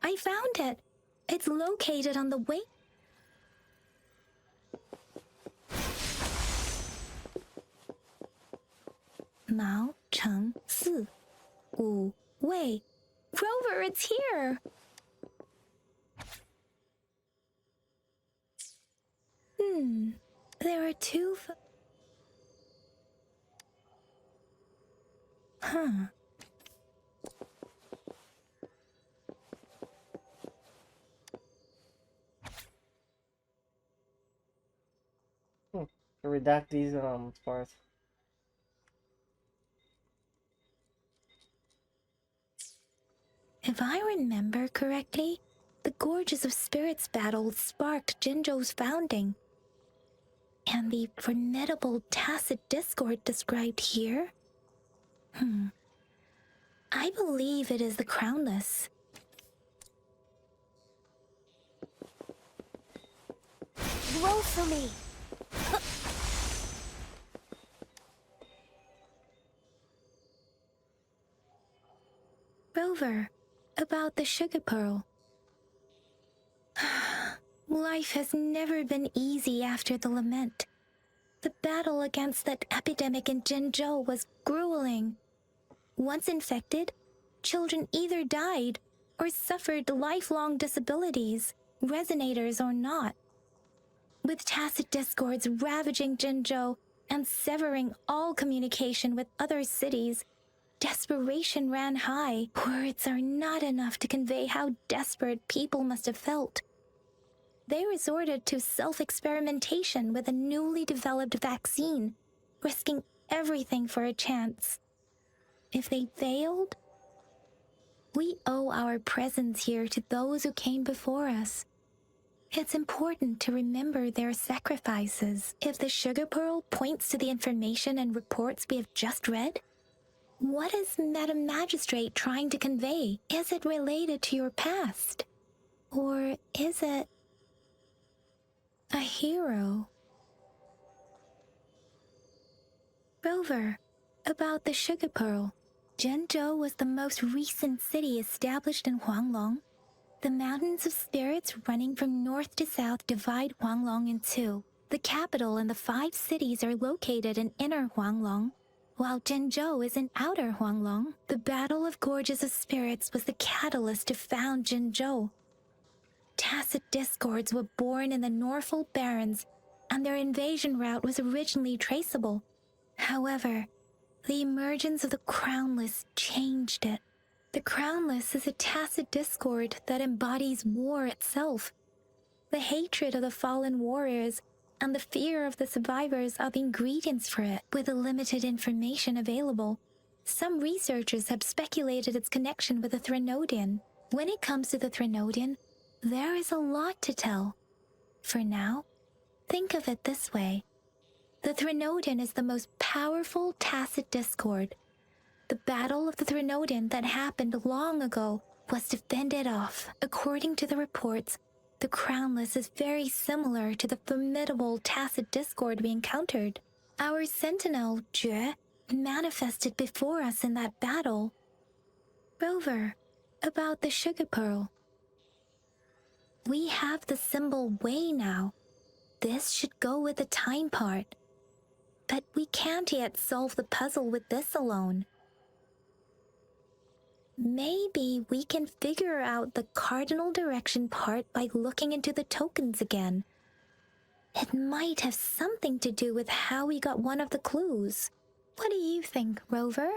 I found it. It's located on the way. Mao Cheng Si Wu Wei. Rover, it's here. There are two. Redact these parts. If I remember correctly, the Gorges of Spirits battle sparked Jinzhou's founding. And the formidable tacit discord described here? I believe it is the Crownless. Roll for me! Rover, about the sugar pearl. Life has never been easy after the lament. The battle against that epidemic in Jinzhou was grueling. Once infected, children either died or suffered lifelong disabilities, resonators or not. With tacit discords ravaging Jinzhou and severing all communication with other cities, desperation ran high. Words are not enough to convey how desperate people must have felt. They resorted to self-experimentation with a newly developed vaccine, risking everything for a chance. If they failed, we owe our presence here to those who came before us. It's important to remember their sacrifices. If the sugar pearl points to the information and reports we have just read, what is Madam Magistrate trying to convey? Is it related to your past? Or is it a hero? Rover, about the sugar pearl. Jinzhou was the most recent city established in Huanglong. The mountains of spirits running from north to south divide Huanglong in two. The capital and the 5 cities are located in inner Huanglong, while Jinzhou is in outer Huanglong. The Battle of Gorges of Spirits was the catalyst to found Jinzhou. Tacit discords were born in the Norfolk Barrens, and their invasion route was originally traceable. However, the emergence of the Crownless changed it. The Crownless is a tacit discord that embodies war itself. The hatred of the fallen warriors and the fear of the survivors are the ingredients for it. With the limited information available, some researchers have speculated its connection with the Threnodian. When it comes to the Threnodian, there is a lot to tell. For now, think of it this way. The Threnodian is the most powerful tacit discord. The Battle of the Threnodian that happened long ago was defended off. According to the reports, the Crownless is very similar to the formidable tacit discord we encountered. Our sentinel, Jue, manifested before us in that battle. Rover, about the sugar pearl. We have the symbol Wei now. This should go with the time part. But we can't yet solve the puzzle with this alone. Maybe we can figure out the cardinal direction part by looking into the tokens again. It might have something to do with how we got one of the clues. What do you think, Rover?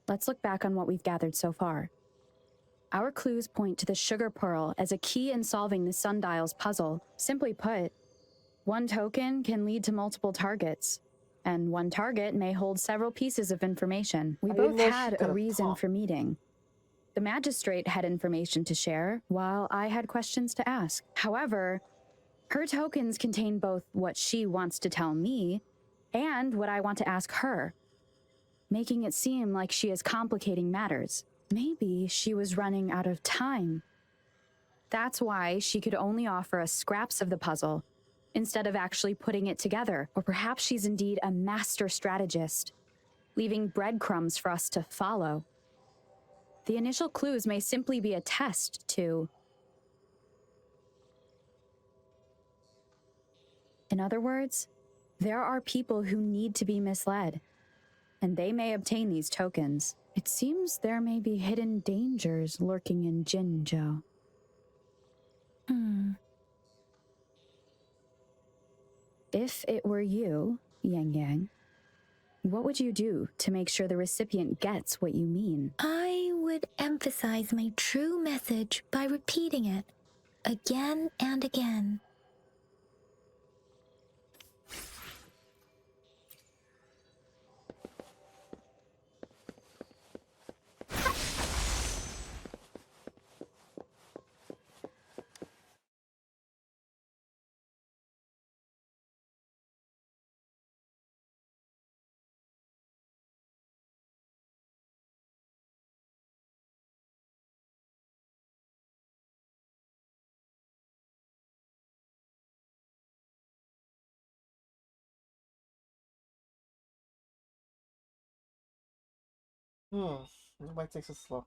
Let's look back on what we've gathered so far. Our clues point to the sugar pearl as a key in solving the sundial's puzzle. Simply put, one token can lead to multiple targets, and one target may hold several pieces of information. We both had a reason for meeting. The magistrate had information to share, while I had questions to ask. However, her tokens contain both what she wants to tell me and what I want to ask her, making it seem like she is complicating matters. Maybe she was running out of time. That's why she could only offer us scraps of the puzzle, instead of actually putting it together. Or perhaps she's indeed a master strategist, leaving breadcrumbs for us to follow. The initial clues may simply be a test to... In other words, there are people who need to be misled, and they may obtain these tokens. It seems there may be hidden dangers lurking in Jinzhou. If it were you, Yang Yang, what would you do to make sure the recipient gets what you mean? I would emphasize my true message by repeating it again and again. It might take so slow.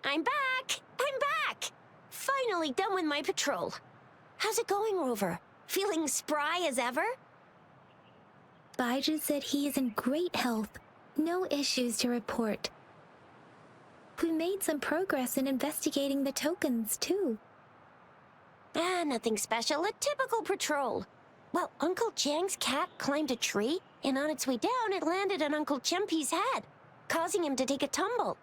I'm back! I'm back! Finally done with my patrol. How's it going, Rover? Feeling spry as ever? Baiju said he is in great health. No issues to report. We made some progress in investigating the tokens, too. Nothing special. A typical patrol. Well, Uncle Jiang's cat climbed a tree, and on its way down, it landed on Uncle Chempi's head, causing him to take a tumble.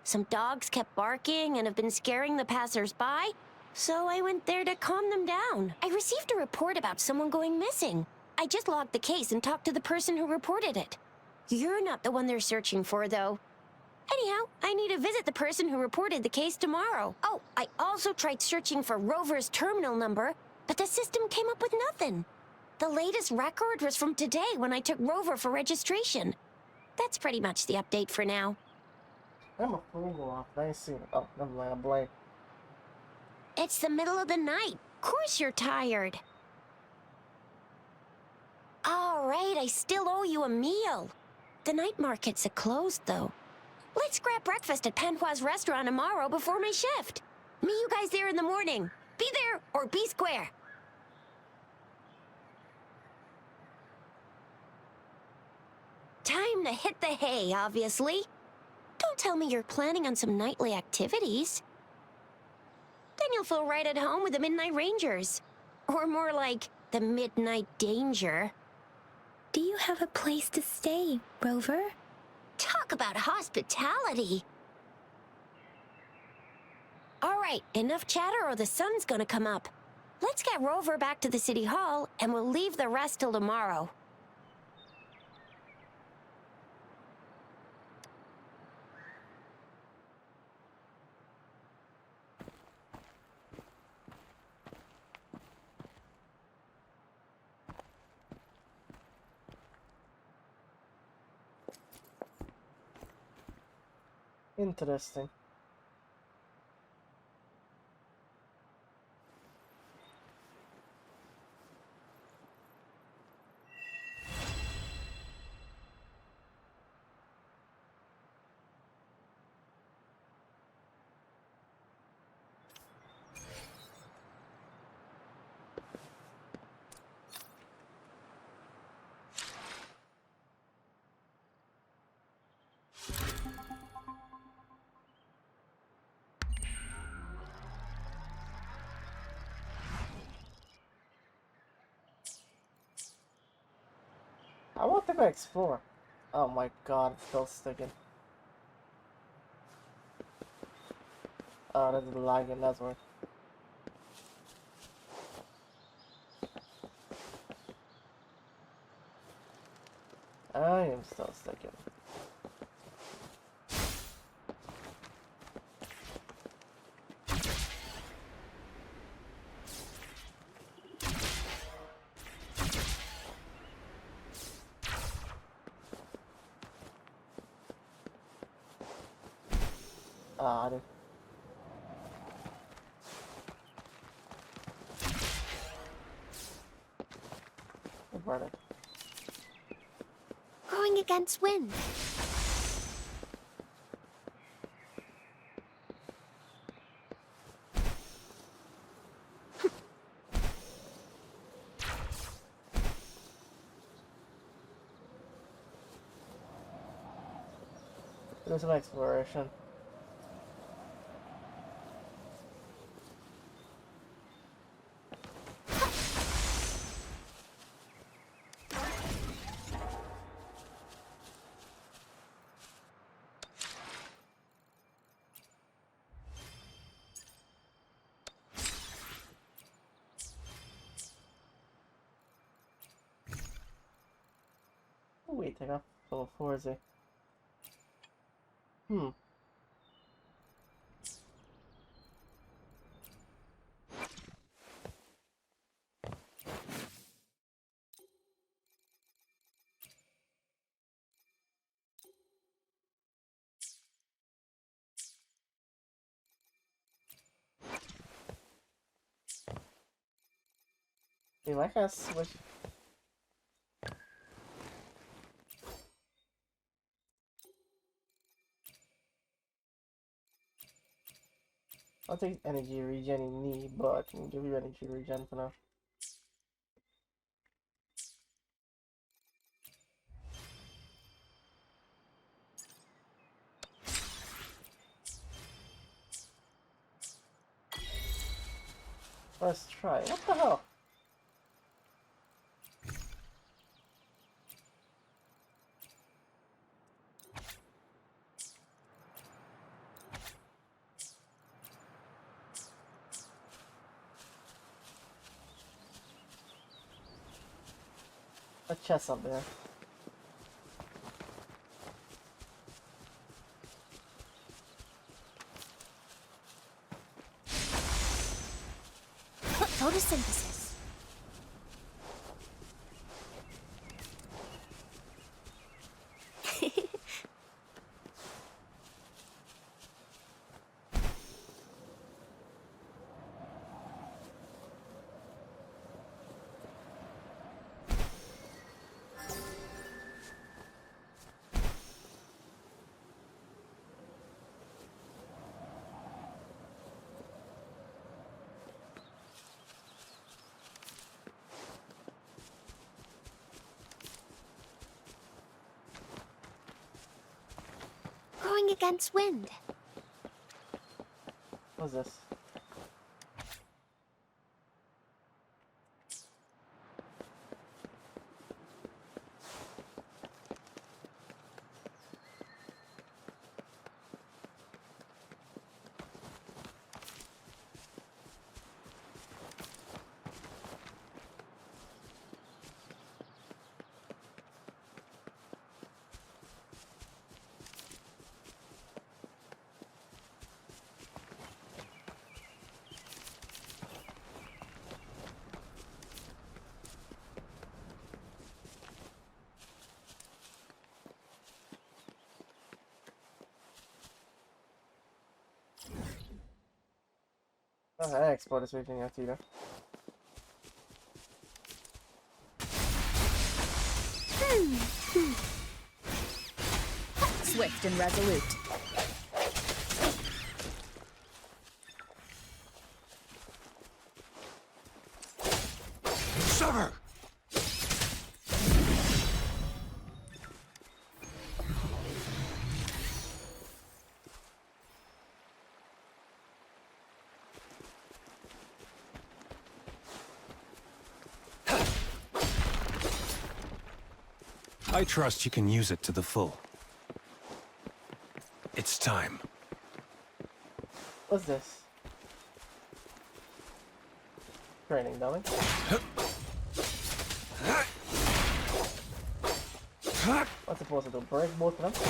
Some dogs kept barking and have been scaring the passers-by, so I went there to calm them down. I received a report about someone going missing. I just logged the case and talked to the person who reported it. You're not the one they're searching for, though. Anyhow, I need to visit the person who reported the case tomorrow. Oh, I also tried searching for Rover's terminal number, but the system came up with nothing. The latest record was from today when I took Rover for registration. That's pretty much the update for now. I'm a phone go off. I ain't seen it. Oh, never mind. I'm blank. It's the middle of the night. Of course you're tired. All right, I still owe you a meal. The night markets are closed, though. Let's grab breakfast at Panhua's restaurant tomorrow before my shift. Meet you guys there in the morning. Be there or be square. Time to hit the hay, obviously. Don't tell me you're planning on some nightly activities. Then you'll feel right at home with the Midnight Rangers. Or more like, the Midnight Danger. Do you have a place to stay, Rover? Talk about hospitality. All right, enough chatter or the sun's gonna come up. Let's get Rover back to the city hall, and we'll leave the rest till tomorrow. Interesting. I want to go explore. Oh my god, it's still sticking. Oh, that's lagging, that's why. I am still sticking. Ah, I didn't. part. Going against wind. Do some exploration. Oh, wait, I got level 4, is it? Hmm. Hey, why can't I switch? I'll take energy regen in need, but I can give you energy regen for now. Let's try. What the hell? A chest up there. Photosynthesis. Going against wind. What's this? Oh, I export this region after you. Swift and resolute. Summer! I trust you can use it to the full. It's time. What's this? Training, darling. What's it supposed to do? Break both of them?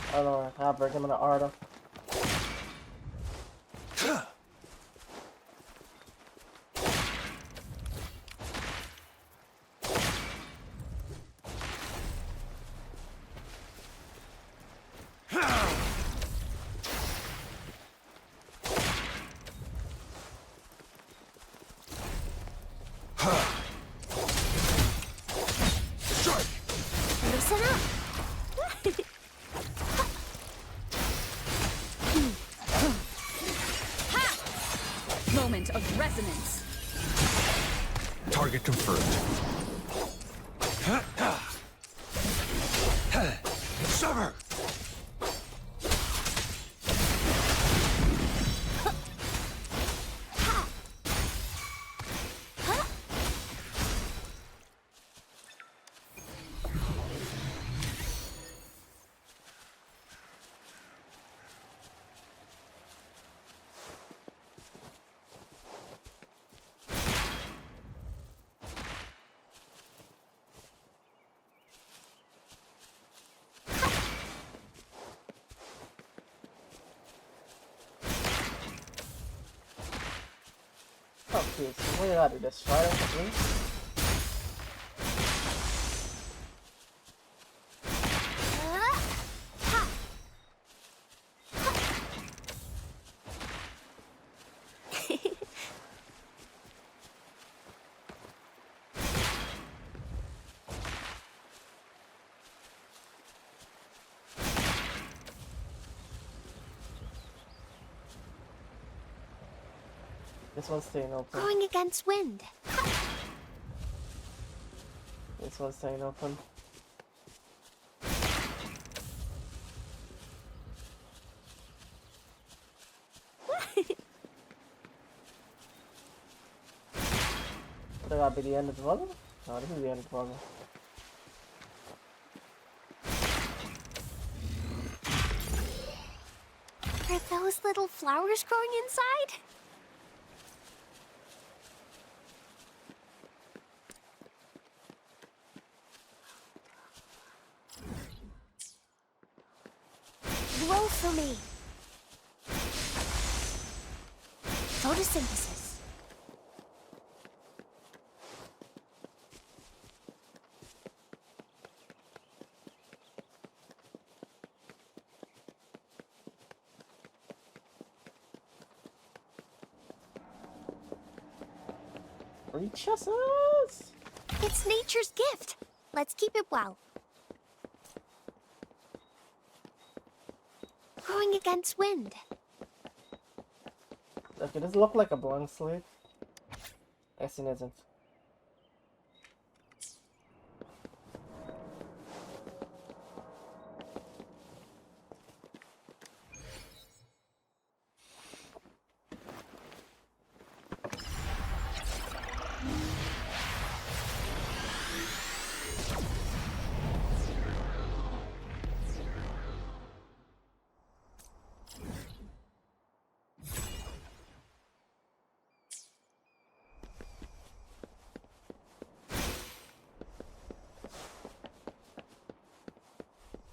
I don't know. I'll break him in the art of. moment of resonance. Target confirmed. Sever! Okay, so we gotta destroy them, please. This one's staying open. Going against wind. This one's staying open. Would that be the end of the puzzle? No, this is the end of the puzzle. Are those little flowers growing inside? Roll for me. Photosynthesis. Reach us! It's nature's gift. Let's keep it well. Growing against wind. Okay, does it look like a blank slate? I guess it isn't.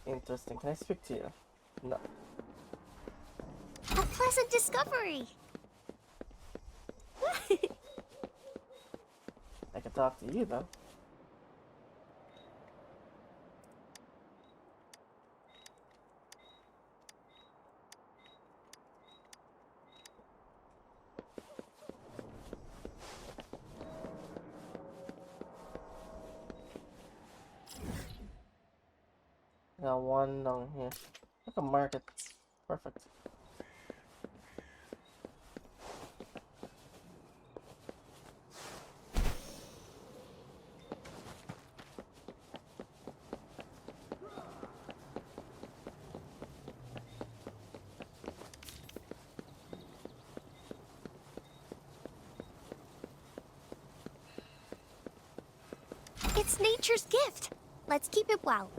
Interesting. Can I speak to you? No. A pleasant discovery. I can talk to you though. Got one down here. Like a market. Perfect. It's nature's gift. Let's keep it well.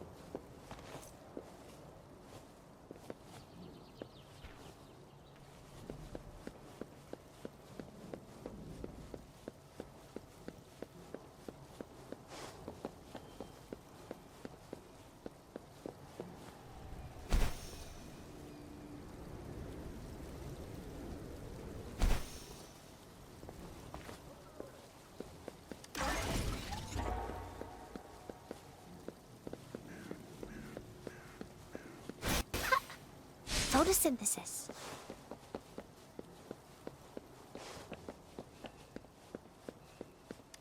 Photosynthesis.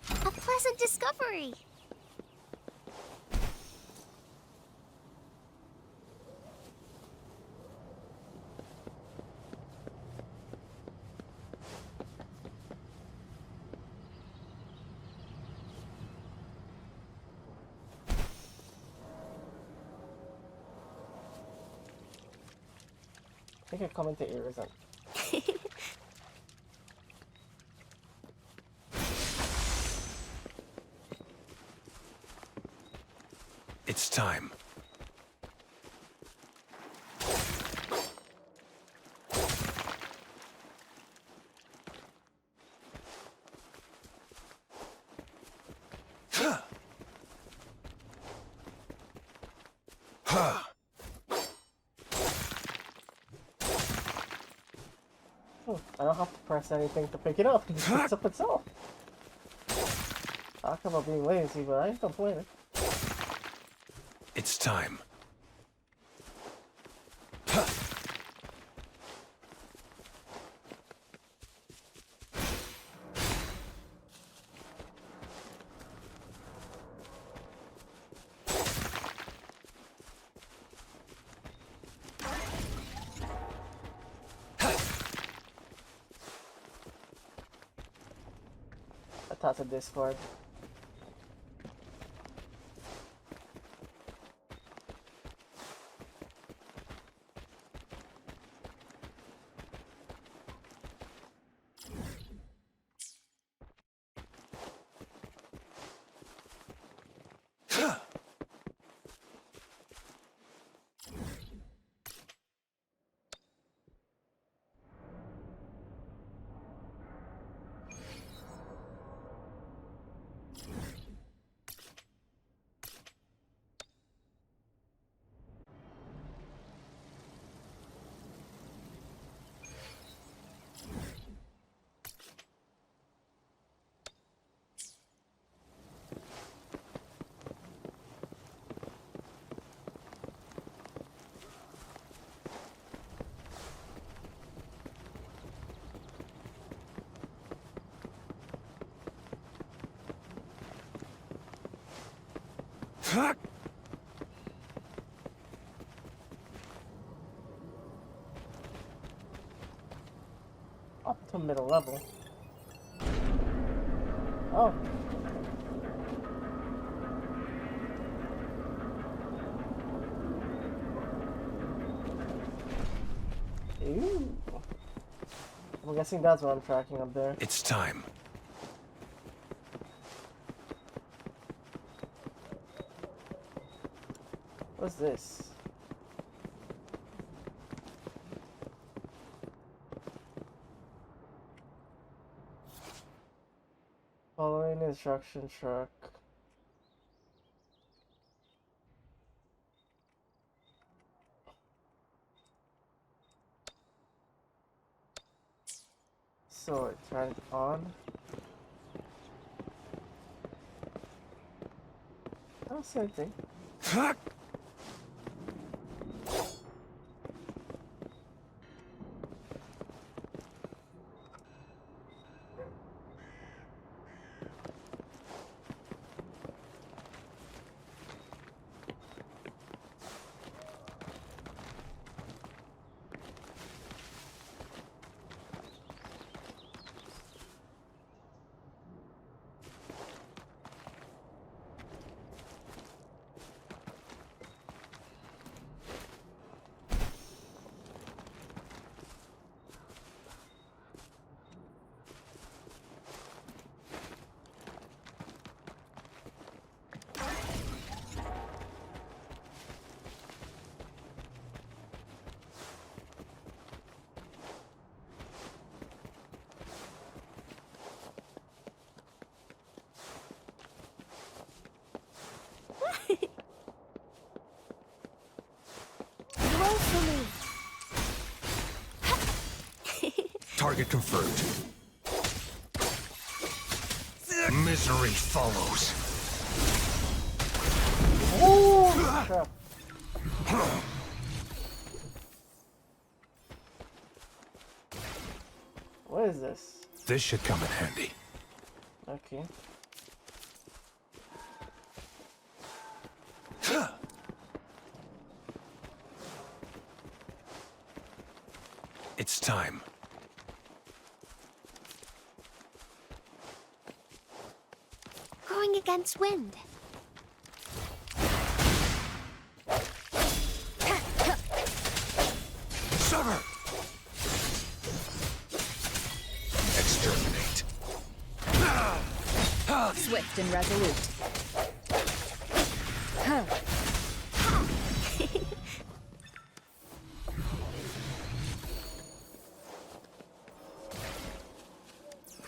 A pleasant discovery. think I come into Arizona. It's time. Oh, I don't have to press anything to pick it up. It just picks up itself. Talk about being lazy, but I ain't complaining. It's time. I thought a Discord. Up to middle level. Oh. Ooh. I'm guessing that's what I'm tracking up there. It's time. What's this? Following instruction truck. So it turned on. I don't see anything. Target confirmed. Misery follows. Oh crap. What is this? This should come in handy. Okay. It's time. Going against wind. Sever! Swift and resolute. Huh.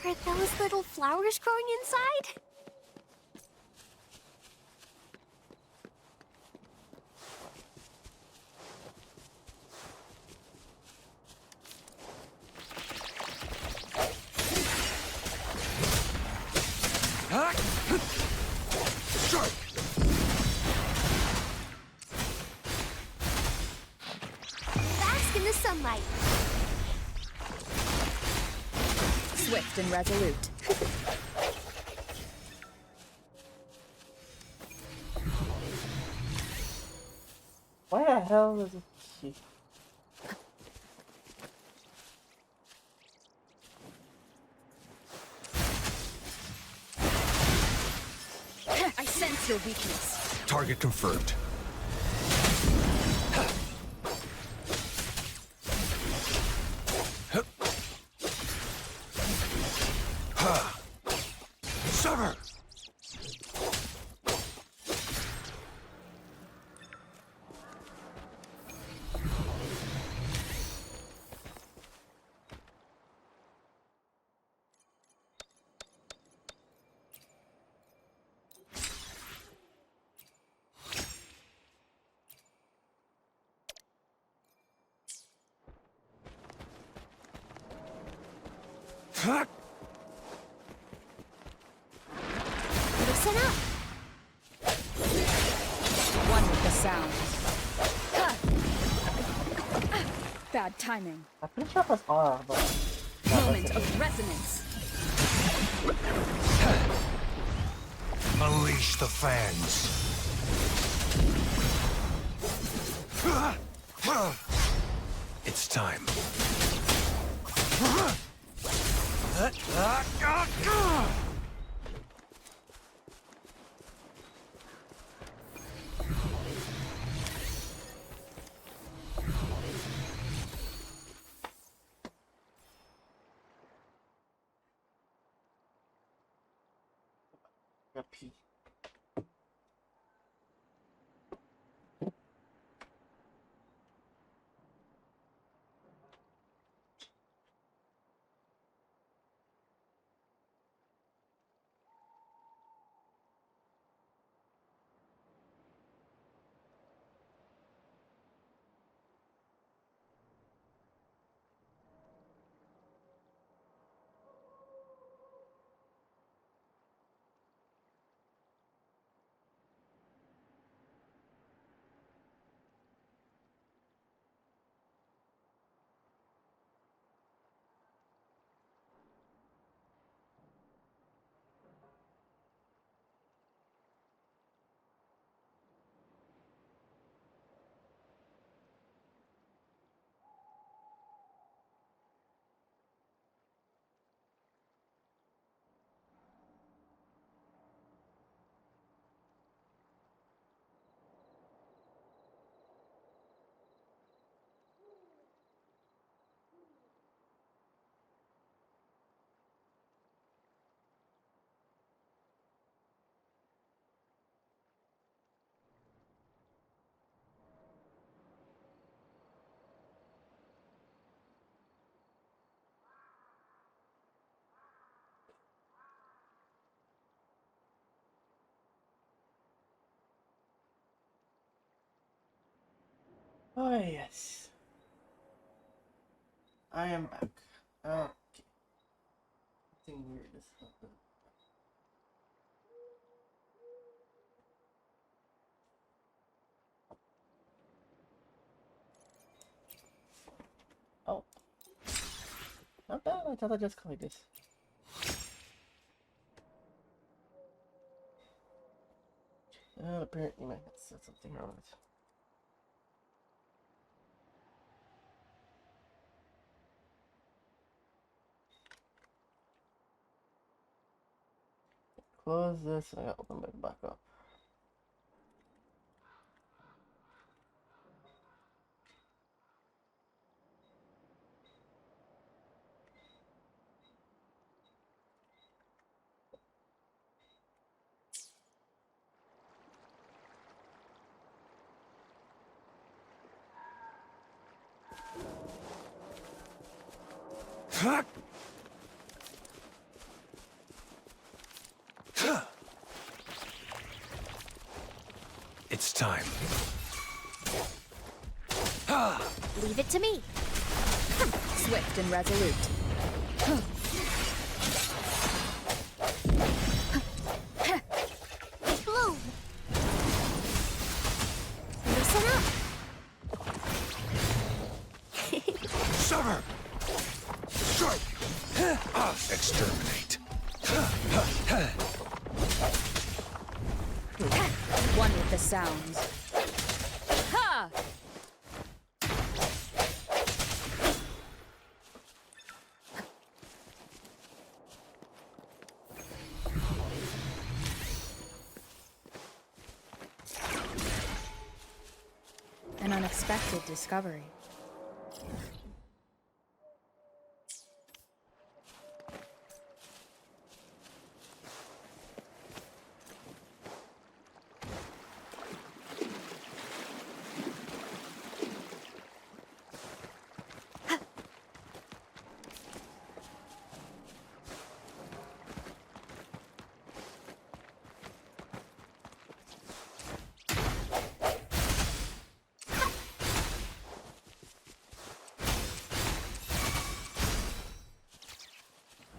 Are those little flowers growing inside? Bask in the sunlight. Swift and resolute. Why the hell is it she? I sense your weakness. Target confirmed. Sever! Listen up. One with the sound. Bad timing. I'm pretty sure it was R, but Moment of resonance. Unleash the fans. It's time. a P. Oh yes, I am back. Okay, something weird is happening. Oh, not bad. I thought I just called this. Apparently my headset something wrong with it. Close this and I gotta open it back up. It's time. Leave it to me. Swift and resolute. Bloom. Listen up. Sever! Strike! Exterminate. One with the sounds. Ha! An unexpected discovery.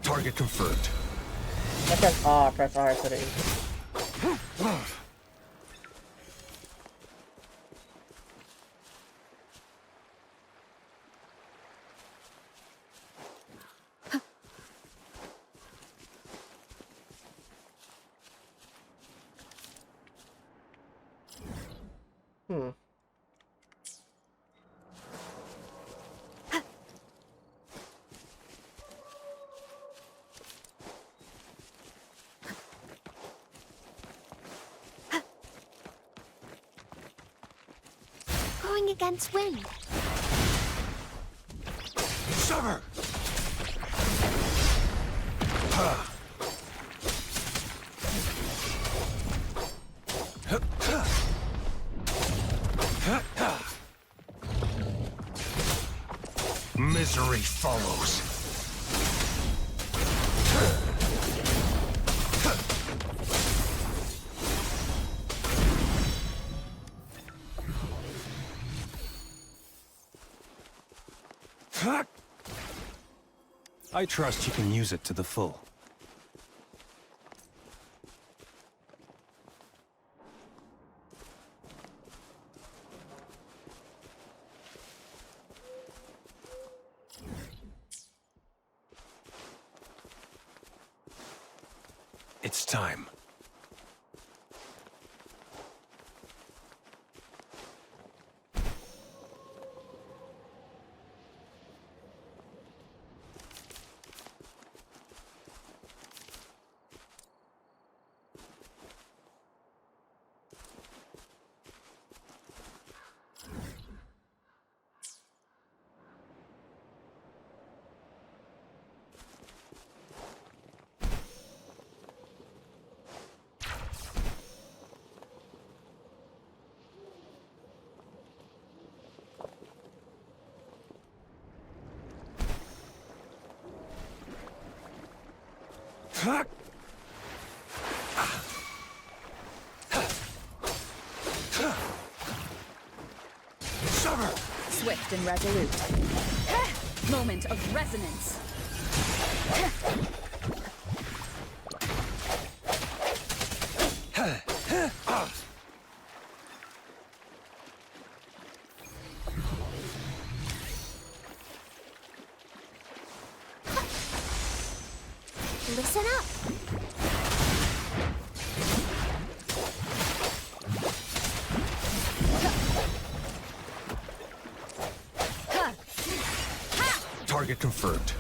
Target confirmed. Press R today. Going against wind. Sever! Misery follows. I trust you can use it to the full. It's time. Sever! Swift and resolute. Moment of resonance. Listen up. Target confirmed.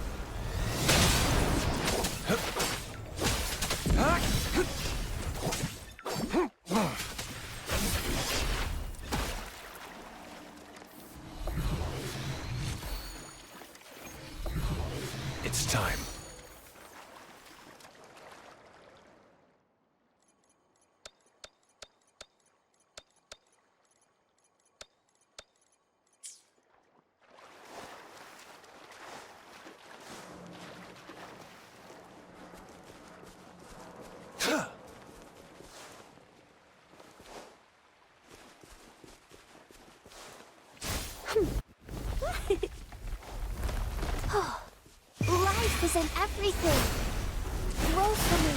It's time. represent everything. Roll for me.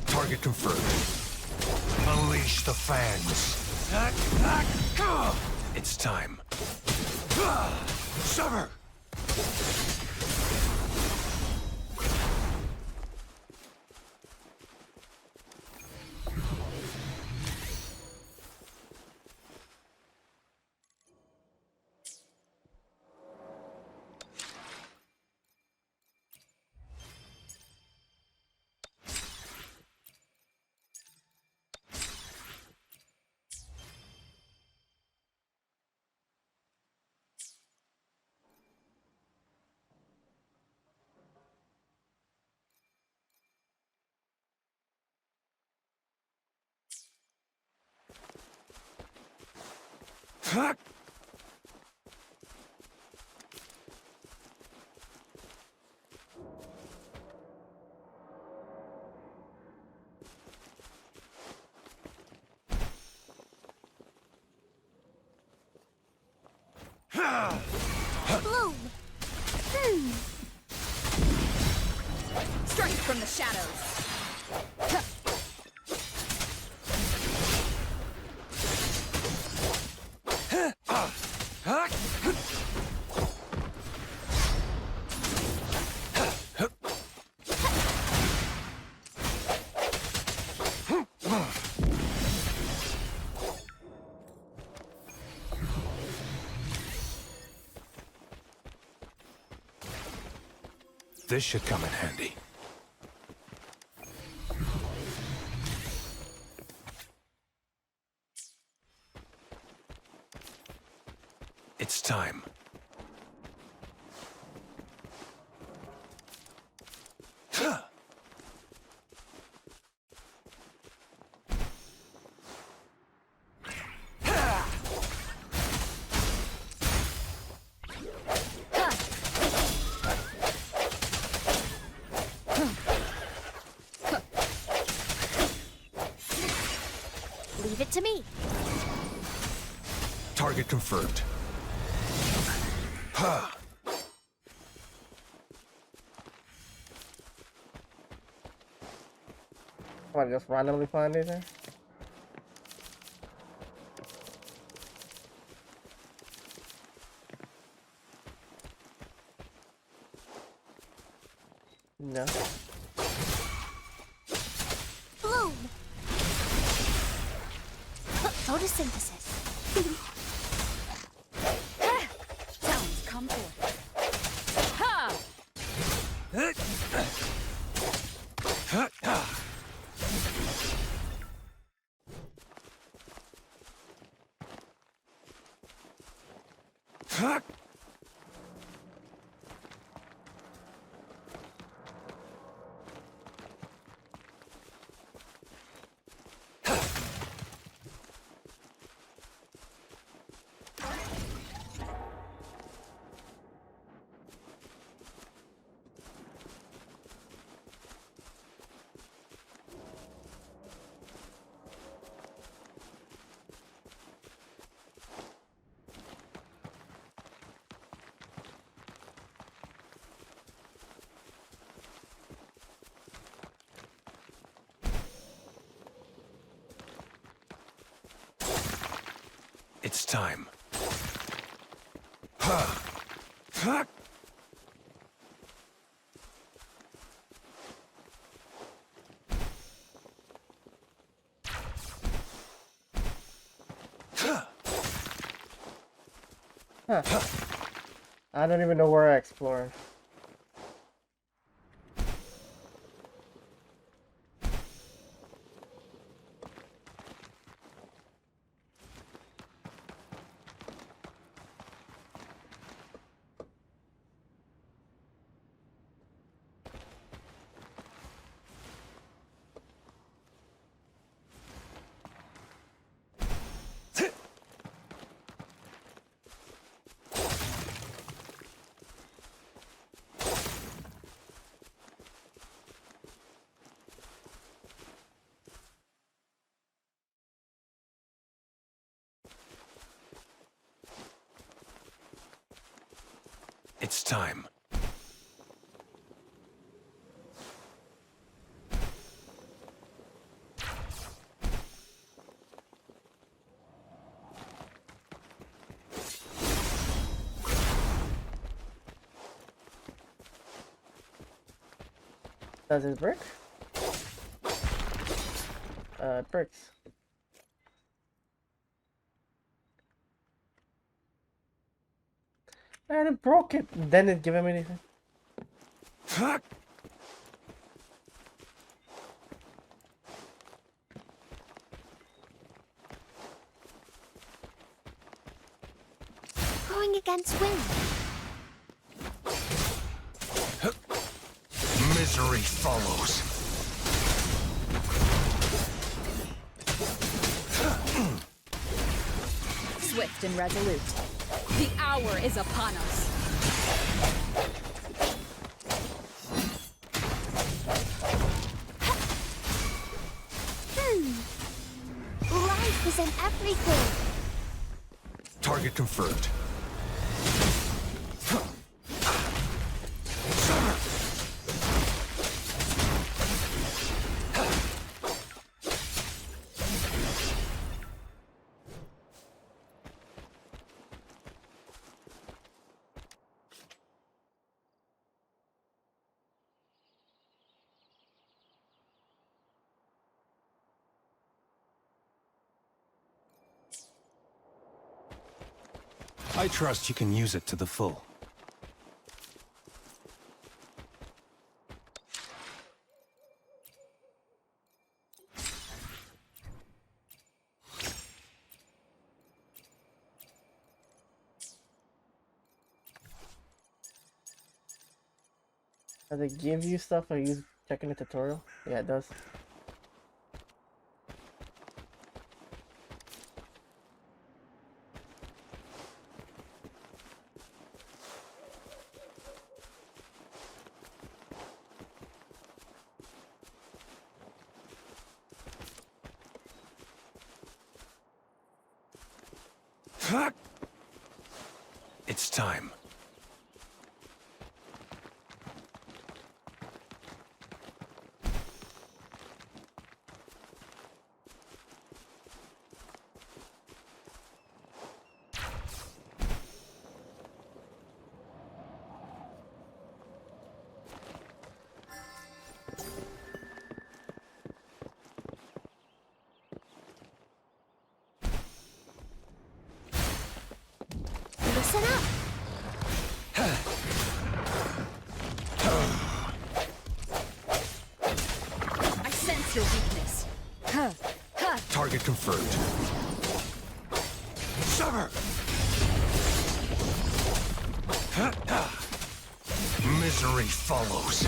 Target confirmed. Unleash the fans. It's time. Sever! Bloom! Strike from the shadows. This should come in handy. It's time. Leave it to me. Target confirmed. What, just randomly find anything? No. Bloom! Photosynthesis. Talons, come forth. Ha! It's time. Huh. I don't even know where I explored. It's time. Does it work? It works. And it broke it. Then it give him anything. Going against wind. Misery follows. Swift and resolute. The hour is upon us. Life is in everything. Target confirmed. I trust you can use it to the full. Does it give you stuff or you checking the tutorial? Yeah, it does. It's time. Listen up. I sense your weakness. Target confirmed. Sever! Misery follows.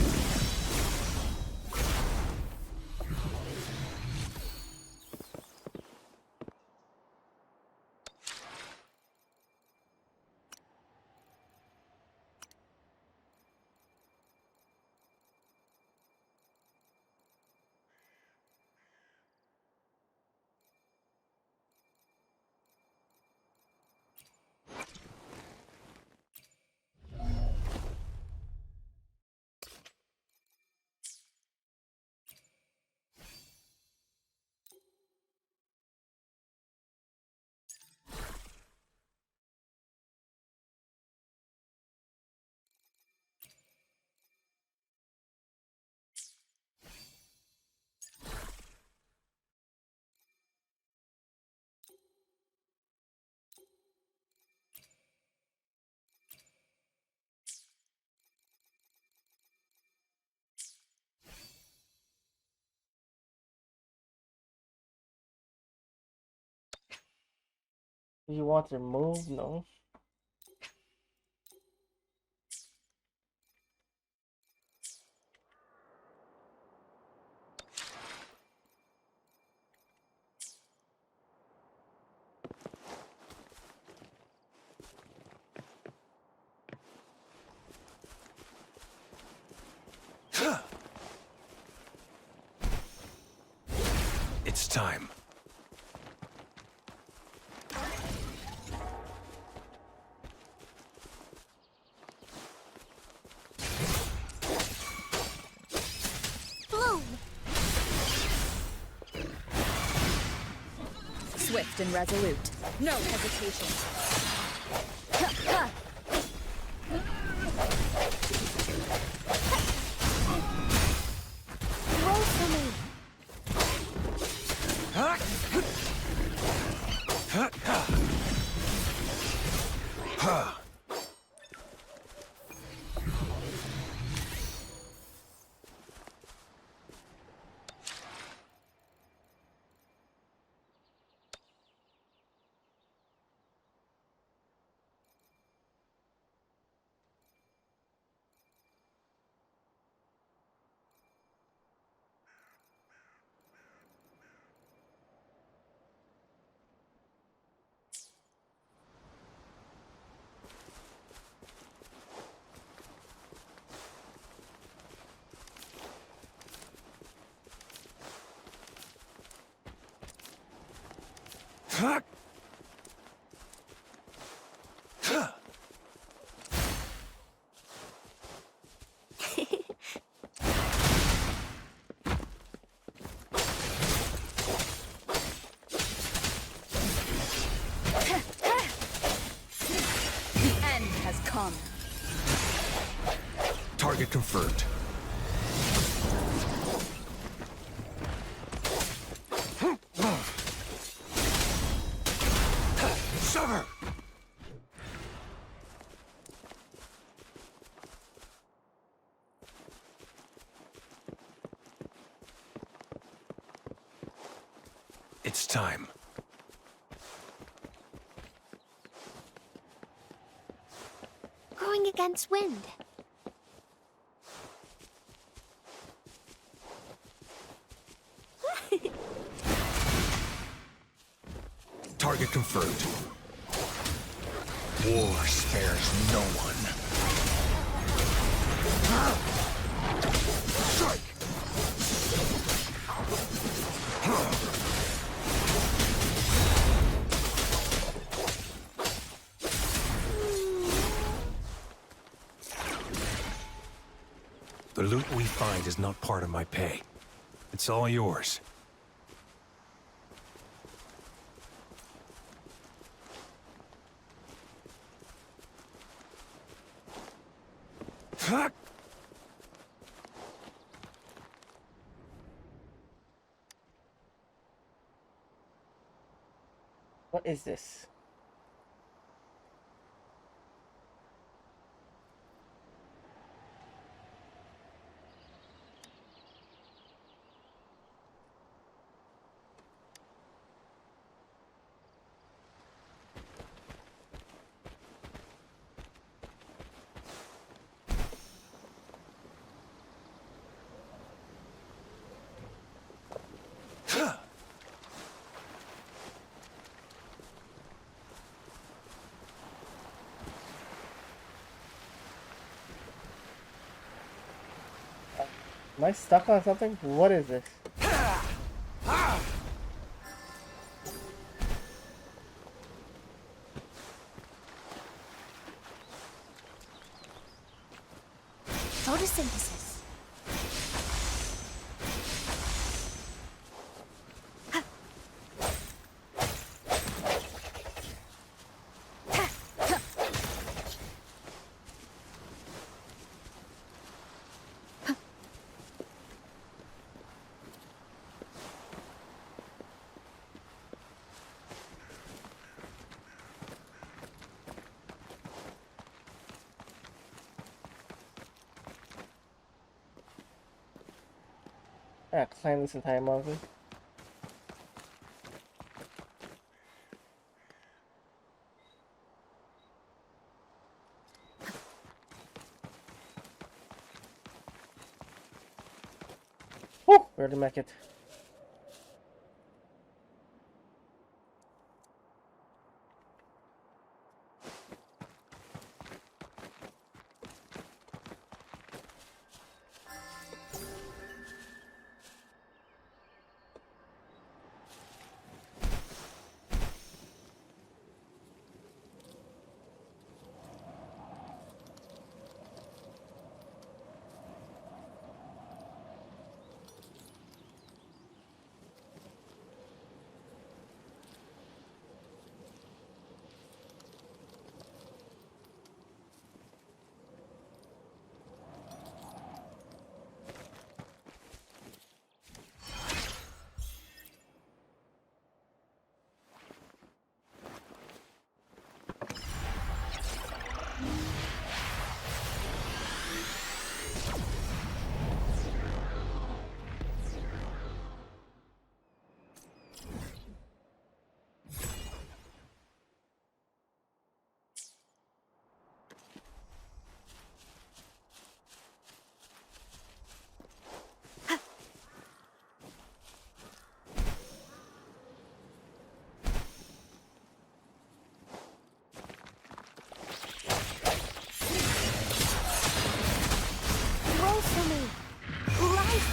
Do you want to move? No. It's time. Bloom. Swift and resolute. No hesitation. The end has come. Target confirmed. Sever! It's time. Going against wind. Target confirmed. War spares no one. Strike! The loot we find is not part of my pay. It's all yours. Fuck! What is this? Am I stuck on something? What is this? Photosynthesis. I climb this entire mountain. Woo! Barely make it.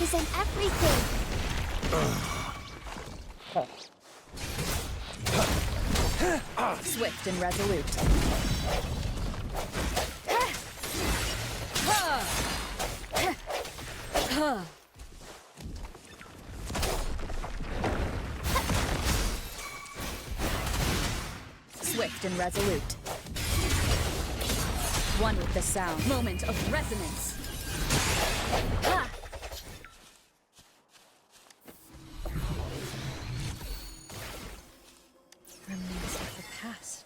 Is in everything. Huh. Swift and resolute. Swift and resolute. One with the sound. Moment of resonance. Remnants of the past.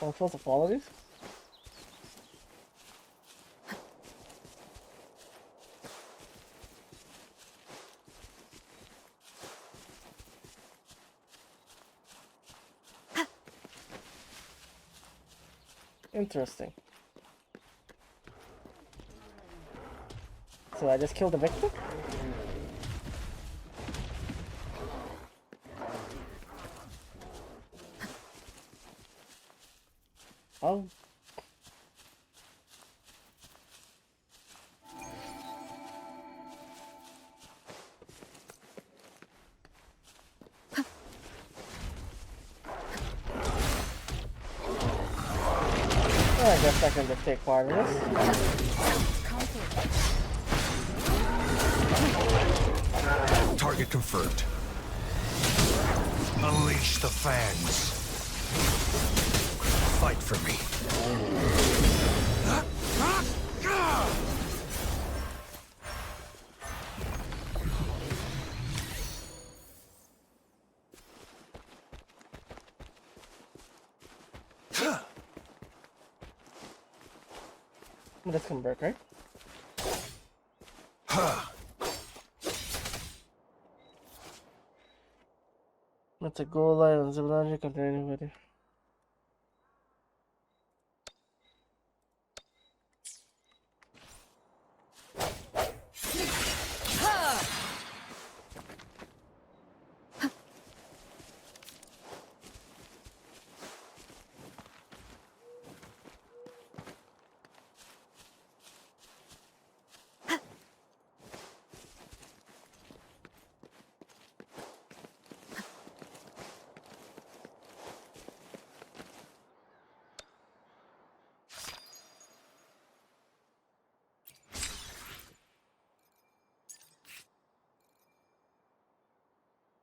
I'm supposed to follow these? Interesting. So I just killed the victim? Oh. Well, I guess I can just take part of this. Target confirmed. Unleash the fangs. Fight for me. This can break, right? That's a goal line on Ziblagic under anybody.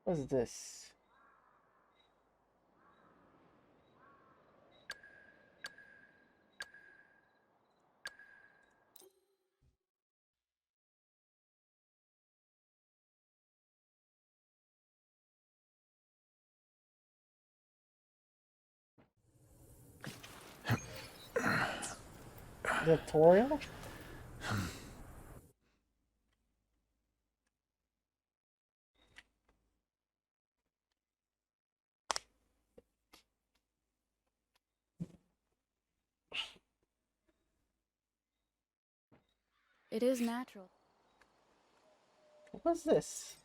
What's this? Tutorial? It is natural. What's this?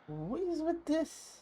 What is with this?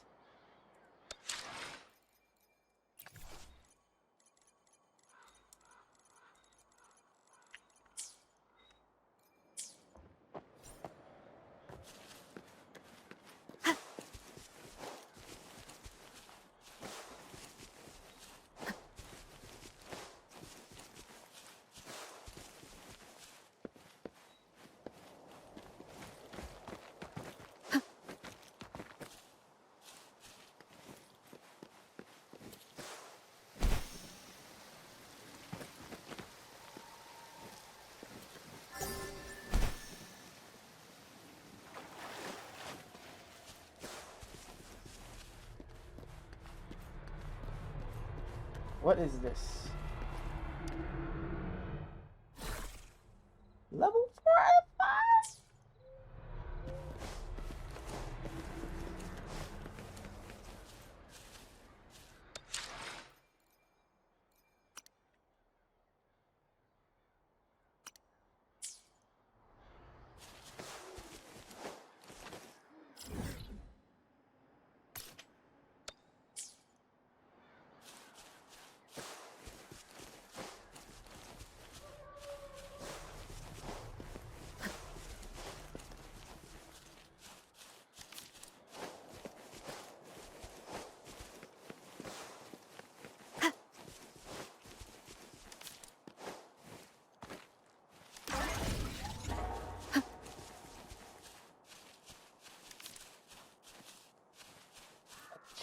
What is this? Level 45?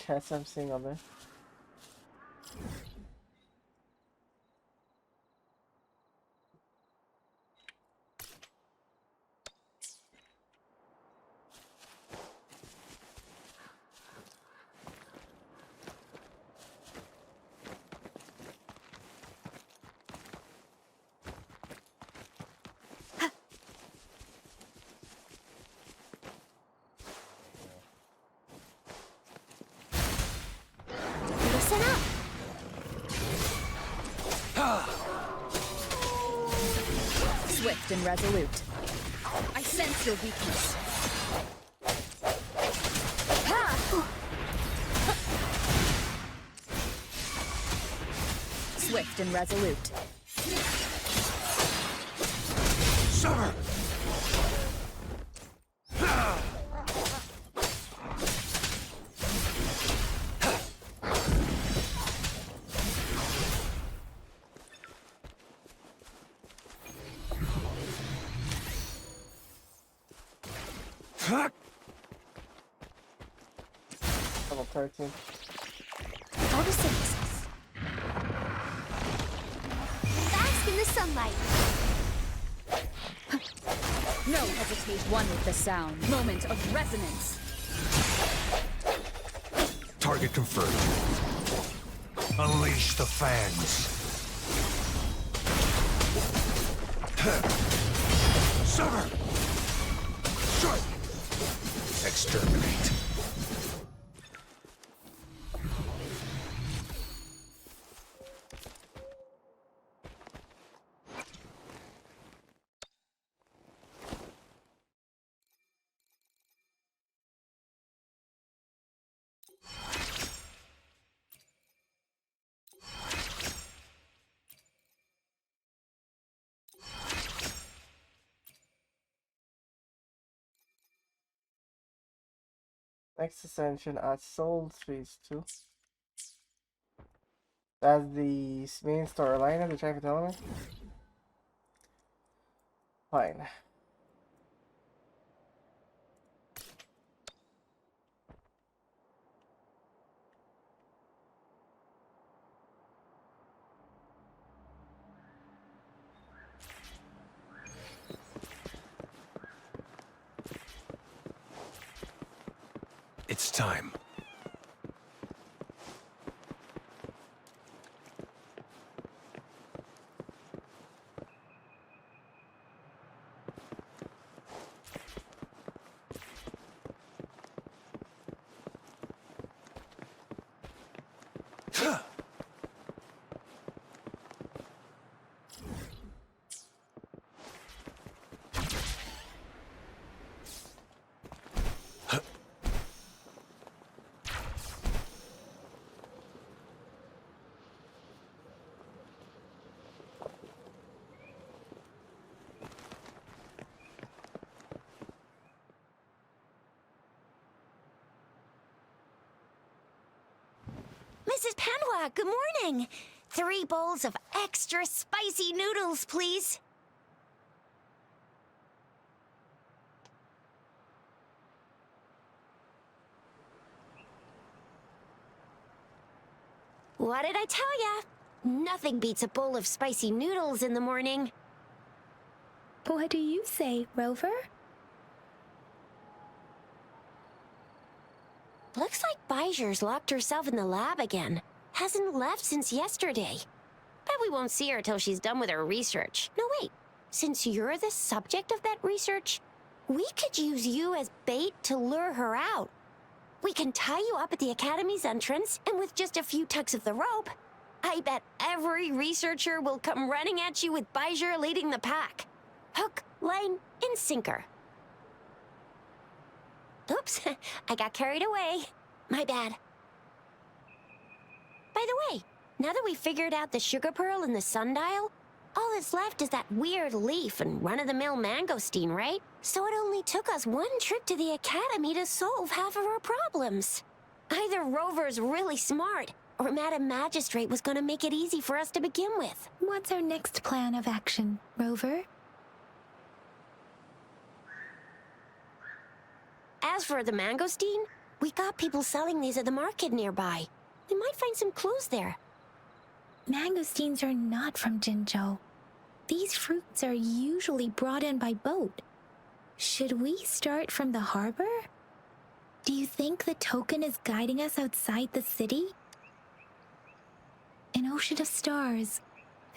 Chest I'm seeing on there. Listen up. Swift and resolute. I sense your weakness. Swift and resolute. Summer! Level 13. Photosynthesis. Bask in the sunlight. No hesitation. One with the sound. Moment of resonance. Target confirmed. Unleash the fangs. Summer! Strike! Exterminate. Next ascension at Soul Space 2. That's the main storyline of the trying to tell me. Fine. It's time. Mrs. Panwa, good morning. 3 bowls of extra spicy noodles, please. What did I tell ya? Nothing beats a bowl of spicy noodles in the morning. What do you say, Rover? Looks like Bijur's locked herself in the lab again. hasn't left since yesterday. Bet we won't see her till she's done with her research. No, wait. Since you're the subject of that research, we could use you as bait to lure her out. We can tie you up at the Academy's entrance, and with just a few tugs of the rope, I bet every researcher will come running at you with Bijur leading the pack. Hook, line, and sinker. Oops, I got carried away. My bad. By the way, now that we've figured out the sugar pearl and the sundial, all that's left is that weird leaf and run-of-the-mill mangosteen, right? So it only took us one trip to the Academy to solve half of our problems. Either Rover's really smart, or Madam Magistrate was gonna make it easy for us to begin with. What's our next plan of action, Rover? As for the mangosteen, we got people selling these at the market nearby. We might find some clues there. Mangosteens are not from Jinzhou. These fruits are usually brought in by boat. Should we start from the harbor? Do you think the token is guiding us outside the city? An ocean of stars,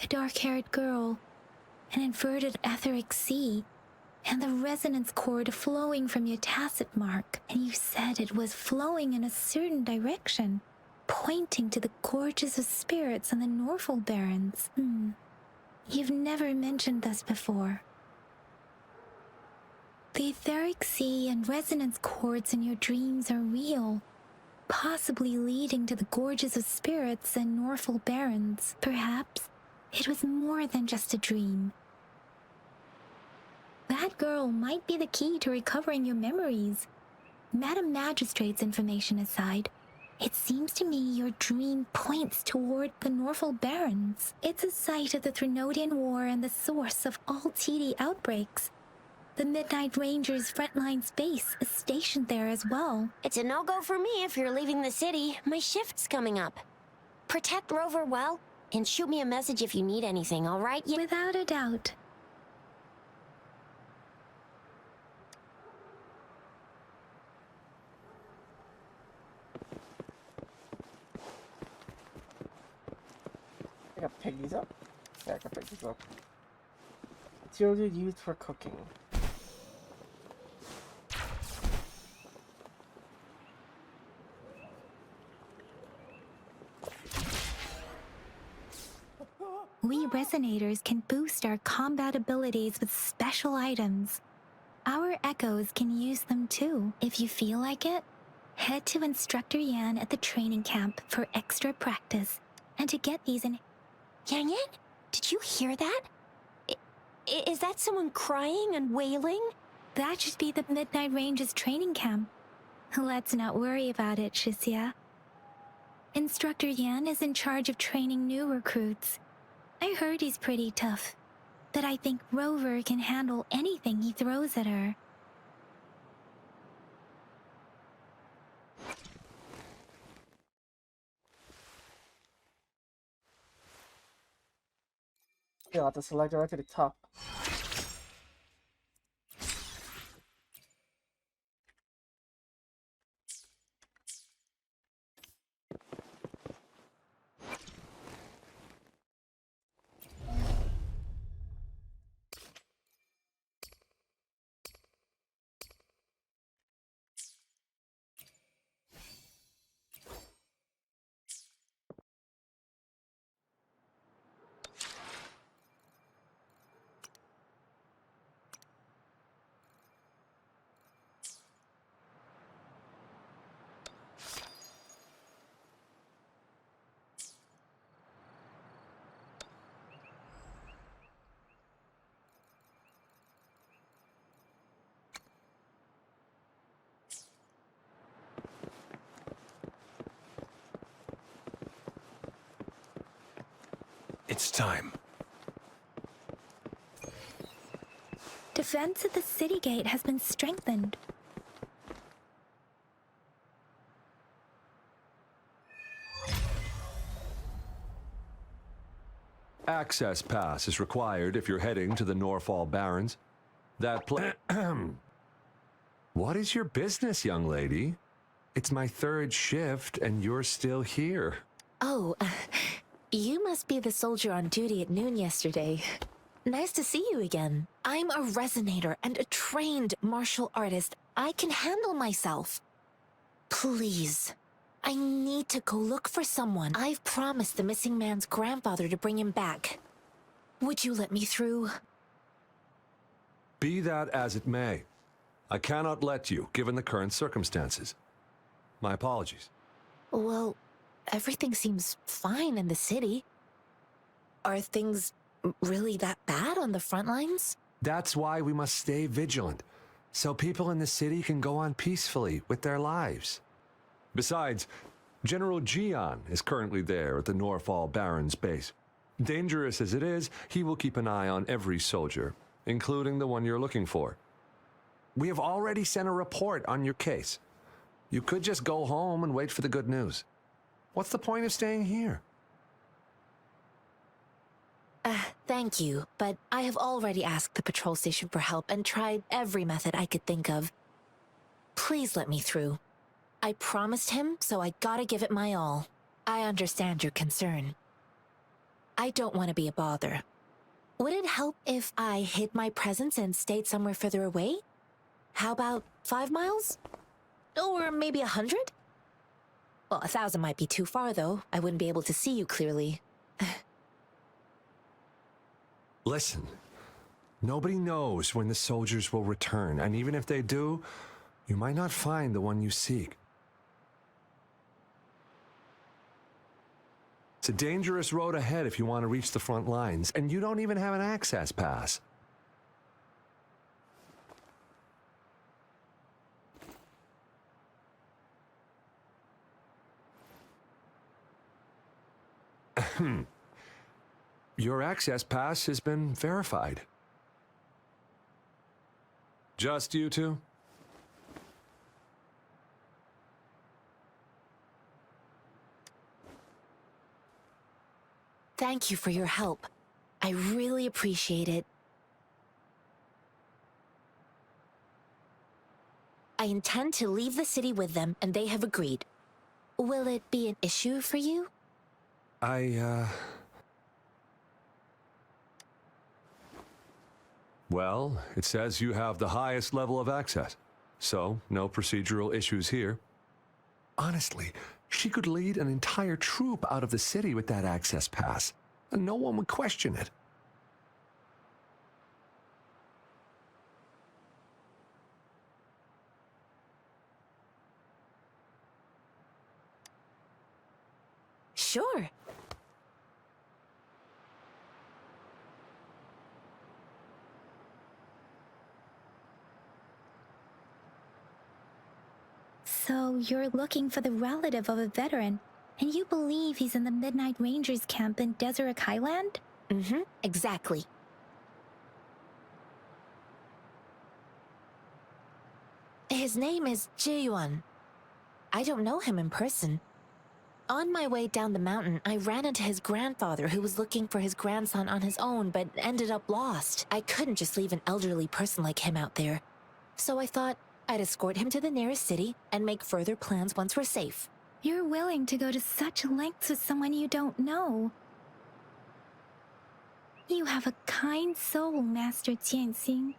a dark-haired girl, an inverted etheric sea, and the resonance cord flowing from your tacit mark. And you said it was flowing in a certain direction, pointing to the gorges of spirits and the Norful Barrens. You've never mentioned this before. The etheric sea and resonance cords in your dreams are real, possibly leading to the gorges of spirits and Norful Barrens. Perhaps it was more than just a dream. That girl might be the key to recovering your memories. Madam Magistrate's information aside, it seems to me your dream points toward the Norful Barrens. It's a site of the Threnodian War and the source of all TD outbreaks. The Midnight Rangers' frontline base is stationed there as well. It's a no-go for me if you're leaving the city. My shift's coming up. Protect Rover well, and shoot me a message if you need anything, all right? Without a doubt. I gotta pick these up. Yeah, I can pick these up. Material used for cooking. We Resonators can boost our combat abilities with special items. Our Echoes can use them too. If you feel like it, head to Instructor Yan at the training camp for extra practice. And to get these in... Yang Yang, did you hear that? Is that someone crying and wailing? That should be the Midnight Ranges training camp. Let's not worry about it, Shixia. Instructor Yan is in charge of training new recruits. I heard he's pretty tough, but I think Rover can handle anything he throws at her. Yeah, I'll have to select it right to the top. It's time. Defense at the city gate has been strengthened. Access pass is required if you're heading to the Norfall Barrens. What is your business, young lady? It's my third shift and you're still here. Oh, you must be the soldier on duty at noon yesterday. Nice to see you again. I'm a resonator and a trained martial artist. I can handle myself. Please, I need to go look for someone. I've promised the missing man's grandfather to bring him back. Would you let me through? Be that as it may, I cannot let you, given the current circumstances. My apologies. Well, everything seems fine in the city. Are things really that bad on the front lines? That's why we must stay vigilant, so people in the city can go on peacefully with their lives. Besides, General Jian is currently there at the Norfall Baron's base. Dangerous as it is, he will keep an eye on every soldier, including the one you're looking for. We have already sent a report on your case. You could just go home and wait for the good news. What's the point of staying here? Thank you, but I have already asked the patrol station for help and tried every method I could think of. Please let me through. I promised him, so I gotta give it my all. I understand your concern. I don't want to be a bother. Would it help if I hid my presence and stayed somewhere further away? How about 5 miles? Or maybe 100? Well, 1,000 might be too far, though. I wouldn't be able to see you clearly. Listen, nobody knows when the soldiers will return, and even if they do, you might not find the one you seek. It's a dangerous road ahead if you want to reach the front lines, and you don't even have an access pass. Your access pass has been verified. Just you two? Thank you for your help. I really appreciate it. I intend to leave the city with them, and they have agreed. Will it be an issue for you? Well, it says you have the highest level of access, so no procedural issues here. Honestly, she could lead an entire troop out of the city with that access pass, and no one would question it. Sure. So you're looking for the relative of a veteran, and you believe he's in the Midnight Rangers camp in Deseret Highland? Mm-hmm, exactly. His name is Ji-yuan. I don't know him in person. On my way down the mountain, I ran into his grandfather who was looking for his grandson on his own but ended up lost. I couldn't just leave an elderly person like him out there. So I thought I'd escort him to the nearest city and make further plans once we're safe. You're willing to go to such lengths with someone you don't know. You have a kind soul, Master Jianxing.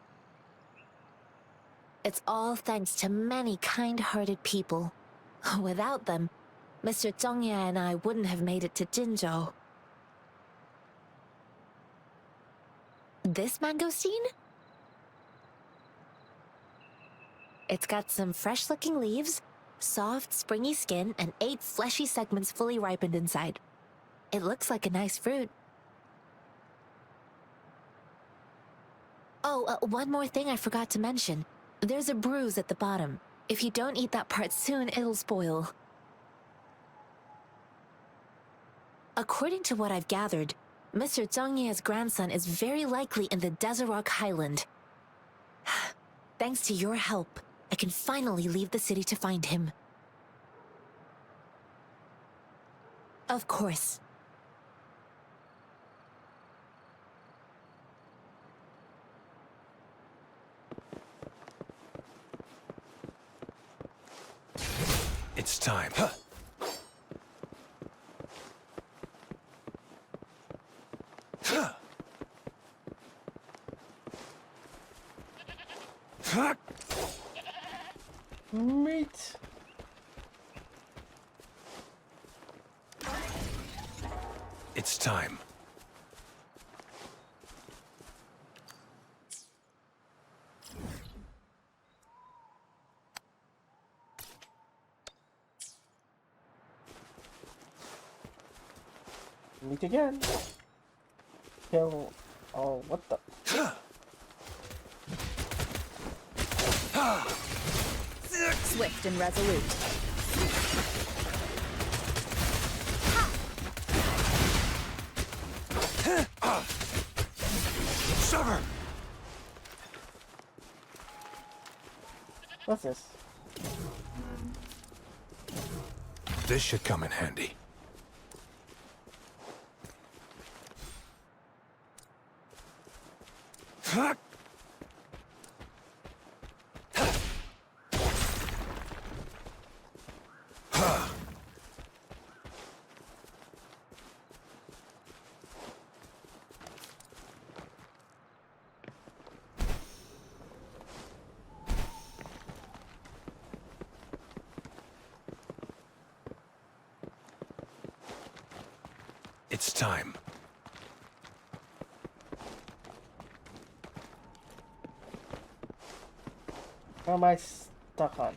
It's all thanks to many kind-hearted people. Without them, Mr. Zhongye and I wouldn't have made it to Jinzhou. This mangosteen? It's got some fresh-looking leaves, soft, springy skin, and 8 fleshy segments fully ripened inside. It looks like a nice fruit. Oh, one more thing I forgot to mention. There's a bruise at the bottom. If you don't eat that part soon, it'll spoil. According to what I've gathered, Mr. Zhongye's grandson is very likely in the Deseret Highland. Thanks to your help, I can finally leave the city to find him. Of course. It's time. Meat. It's time. Meat again. Kill. Oh, what the? Swift and resolute. Shove her! What's this? This should come in handy. It's time. What am I stuck on?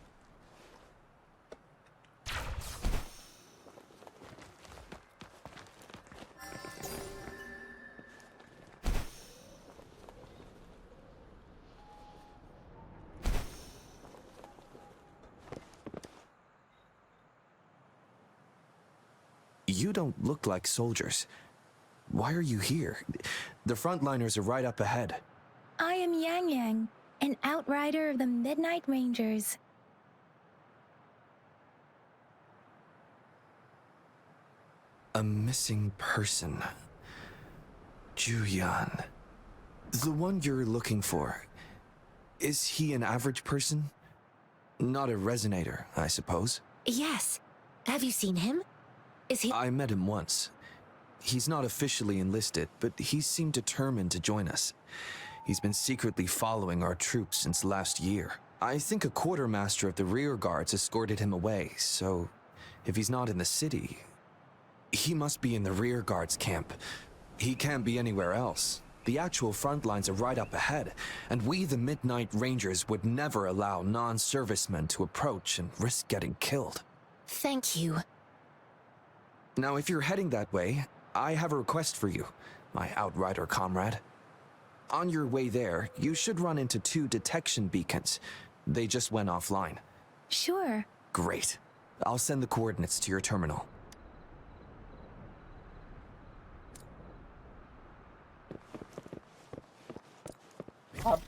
You don't look like soldiers. Why are you here? The frontliners are right up ahead. I am Yang Yang, an outrider of the Midnight Rangers. A missing person. Juyan. The one you're looking for. Is he an average person? Not a resonator, I suppose. Yes. Have you seen him? Is he? I met him once. He's not officially enlisted, but he seemed determined to join us. He's been secretly following our troops since last year. I think a quartermaster of the rear guards escorted him away, so if he's not in the city, he must be in the rear guards camp. He can't be anywhere else. The actual front lines are right up ahead, and we, the Midnight Rangers, would never allow non-servicemen to approach and risk getting killed. Thank you. Now, if you're heading that way, I have a request for you, my outrider comrade. On your way there, you should run into 2 detection beacons. They just went offline. Sure. Great. I'll send the coordinates to your terminal. Up.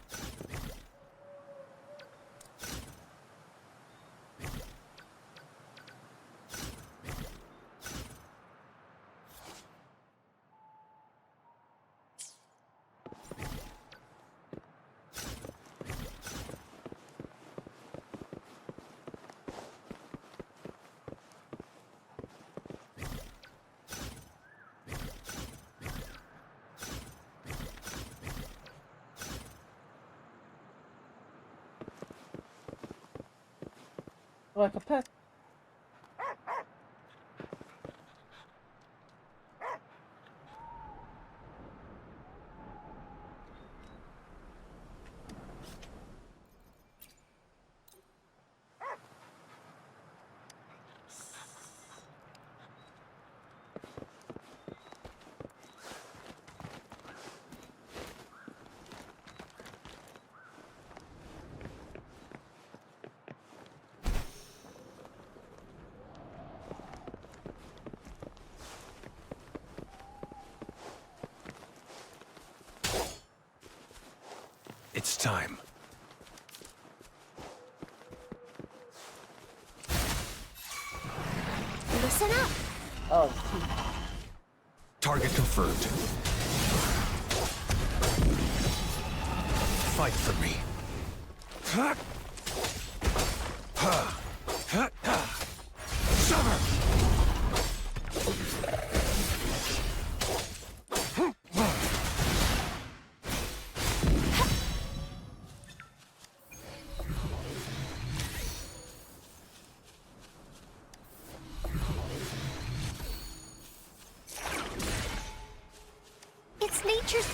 Like a pet. It's time. Listen up. Oh, Target confirmed. Fight for me. Shove her!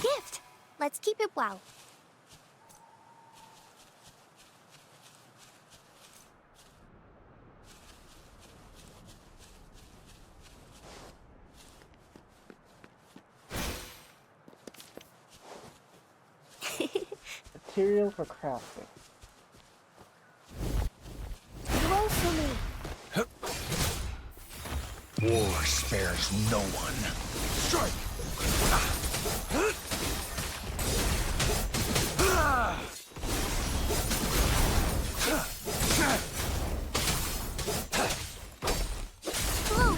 gift. Let's keep it well. Material for crafting. Roll for me. War spares no one. Strike! Blue.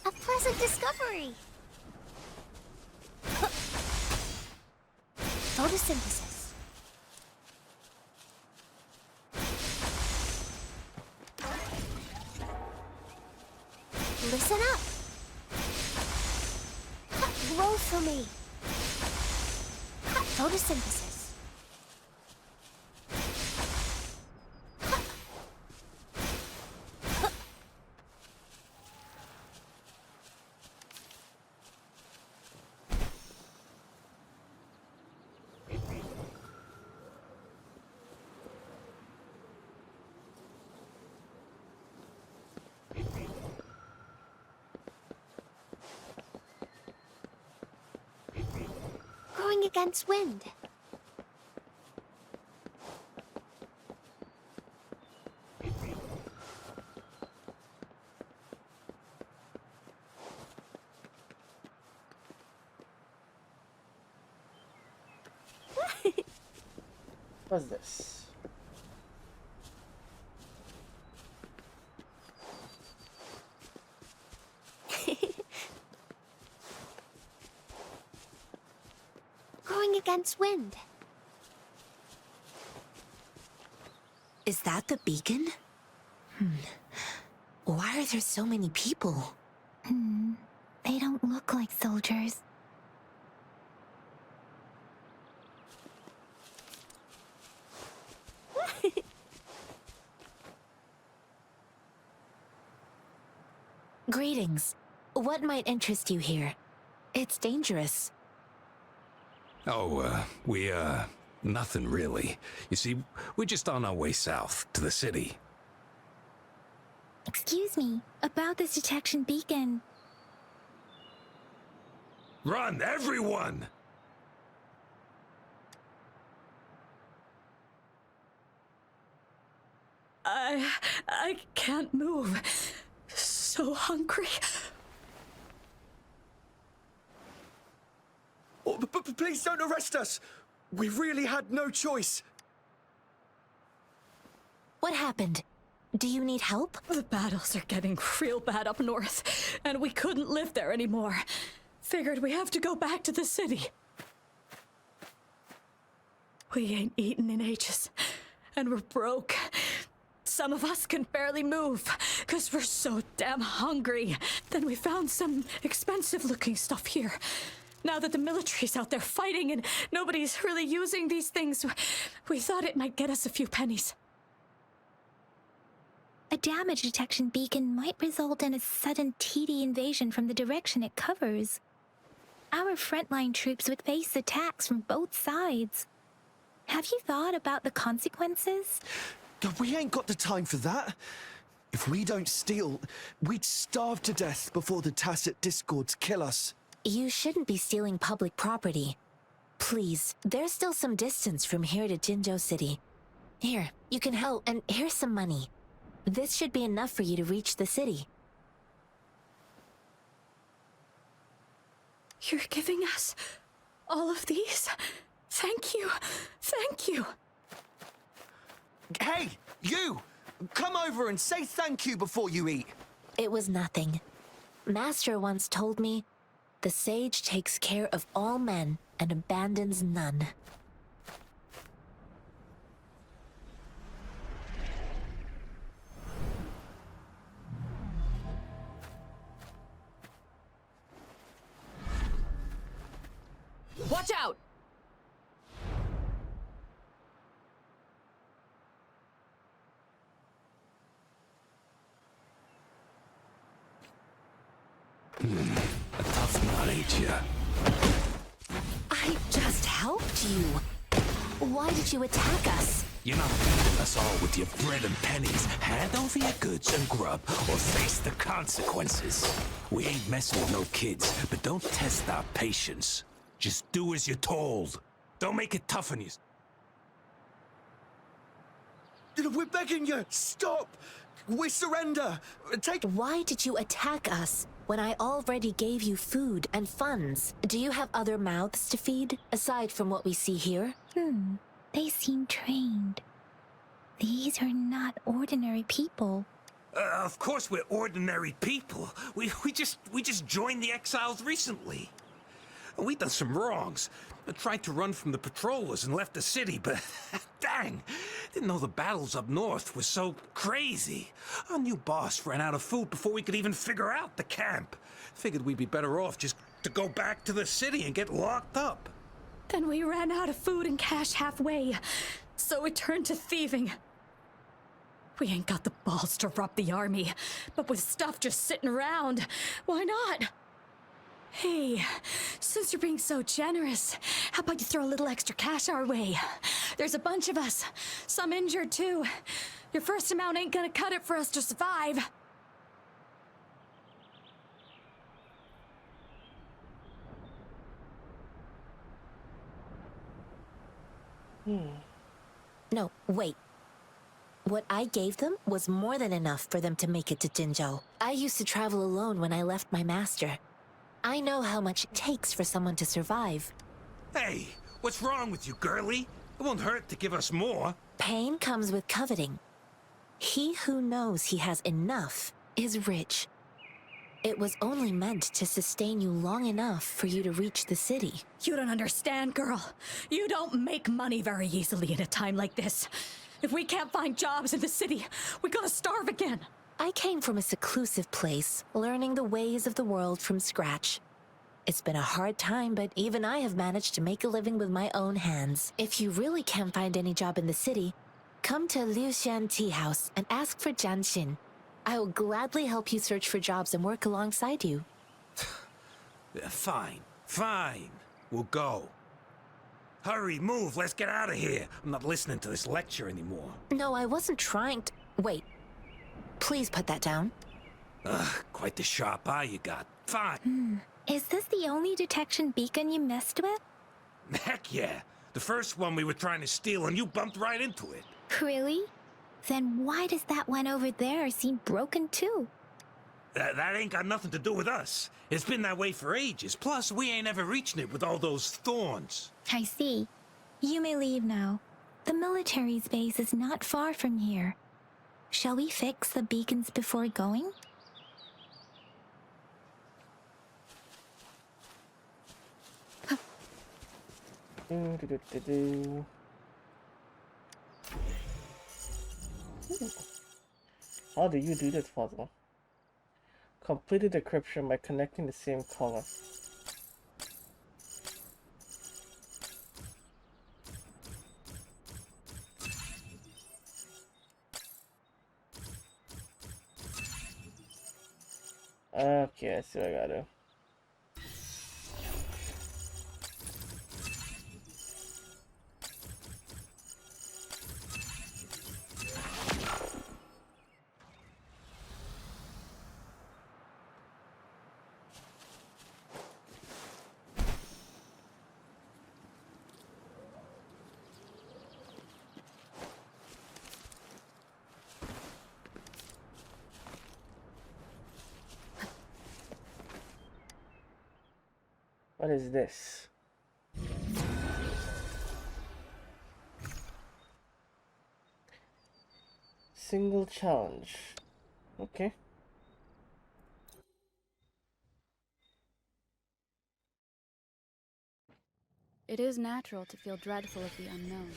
A pleasant discovery. Photosynthesis. Listen up. Roll for me. Photosynthesis. Growing against wind. What's this? Growing against wind. Is that the beacon? Why are there so many people? They don't look like soldiers. Greetings. What might interest you here? It's dangerous. Oh, nothing really. You see, we're just on our way south to the city. Excuse me, about this detection beacon. Run, everyone! I can't move. So hungry. Oh, but please don't arrest us. We really had no choice. What happened? Do you need help? The battles are getting real bad up north, and we couldn't live there anymore. Figured we have to go back to the city. We ain't eaten in ages, and we're broke. Some of us can barely move, because we're so damn hungry. Then we found some expensive-looking stuff here. Now that the military's out there fighting and nobody's really using these things, we thought it might get us a few pennies. A damage detection beacon might result in a sudden TD invasion from the direction it covers. Our frontline troops would face attacks from both sides. Have you thought about the consequences? We ain't got the time for that. If we don't steal, we'd starve to death before the Tacit Discords kill us. You shouldn't be stealing public property. Please, there's still some distance from here to Jinzhou City. Here, you can help, and here's some money. This should be enough for you to reach the city. You're giving us all of these? Thank you. Thank you. Hey, you! Come over and say thank you before you eat. It was nothing. Master once told me, the sage takes care of all men and abandons none. Watch out! A tough nut, ain't ya? I just helped you. Why did you attack us? You're not feeding us all with your bread and pennies. Hand over your goods and grub, or face the consequences. We ain't messing with no kids, but don't test our patience. Just do as you're told. Don't make it tough on you. We're begging you! Stop! We surrender! Take... Why did you attack us when I already gave you food and funds? Do you have other mouths to feed, aside from what we see here? They seem trained. These are not ordinary people. Of course we're ordinary people. We just joined the exiles recently. We done some wrongs. I tried to run from the patrollers and left the city, but dang, didn't know the battles up north were so crazy. Our new boss ran out of food before we could even figure out the camp. Figured we'd be better off just to go back to the city and get locked up. Then we ran out of food and cash halfway, so we turned to thieving. We ain't got the balls to rob the army, but with stuff just sitting around, why not? Hey, since you're being so generous, how about you throw a little extra cash our way? There's a bunch of us, some injured too. Your first amount ain't gonna cut it for us to survive. No, wait. What I gave them was more than enough for them to make it to Jinzhou. I used to travel alone when I left my master. I know how much it takes for someone to survive. Hey, what's wrong with you, girlie? It won't hurt to give us more. Pain comes with coveting. He who knows he has enough is rich. It was only meant to sustain you long enough for you to reach the city. You don't understand, girl. You don't make money very easily in a time like this. If we can't find jobs in the city, we're gonna starve again. I came from a seclusive place, learning the ways of the world from scratch. It's been a hard time, but even I have managed to make a living with my own hands. If you really can't find any job in the city, come to Liu Xian Tea House and ask for Jian Xin. I will gladly help you search for jobs and work alongside you. Fine. We'll go. Hurry, move, let's get out of here. I'm not listening to this lecture anymore. No, I wasn't trying to... Wait. Please put that down. Quite the sharp eye you got. Fine. Is this the only detection beacon you messed with? Heck yeah. The first one we were trying to steal and you bumped right into it. Really? Then why does that one over there seem broken too? That ain't got nothing to do with us. It's been that way for ages. Plus, we ain't ever reaching it with all those thorns. I see. You may leave now. The military's base is not far from here. Shall we fix the beacons before going? How do you do this puzzle? Completed decryption by connecting the same color. Okay, I see what I gotta do. What is this? Single challenge. Okay. It is natural to feel dreadful of the unknown.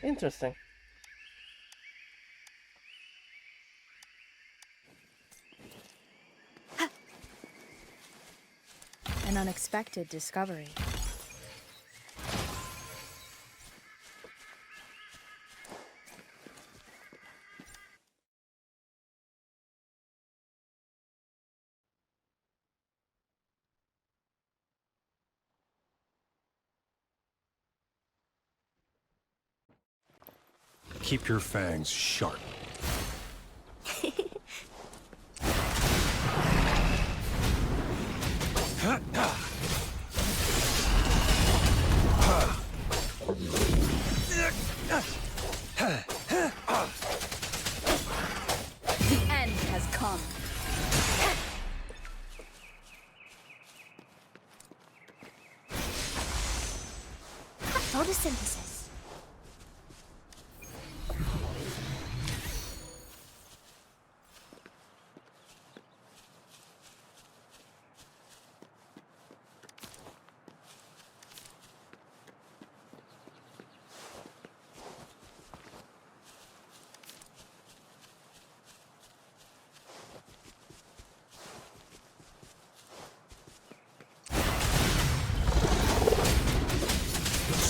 Interesting. An unexpected discovery. Keep your fangs sharp. The end has come. Photosynthesis.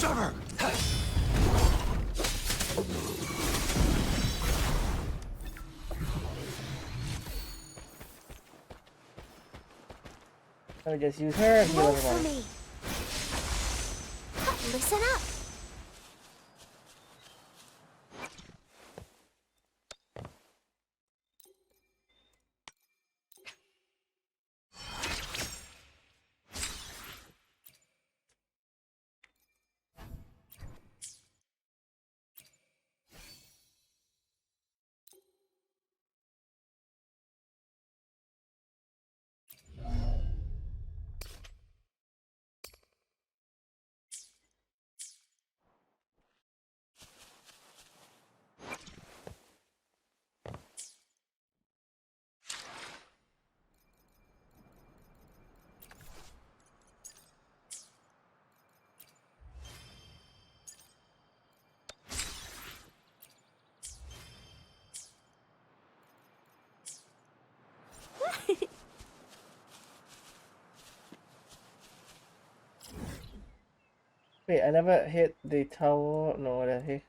Summer! Let me just use her and heal Roll for everyone. me. Listen up. Wait, I never hit the tower. No, I didn't hit.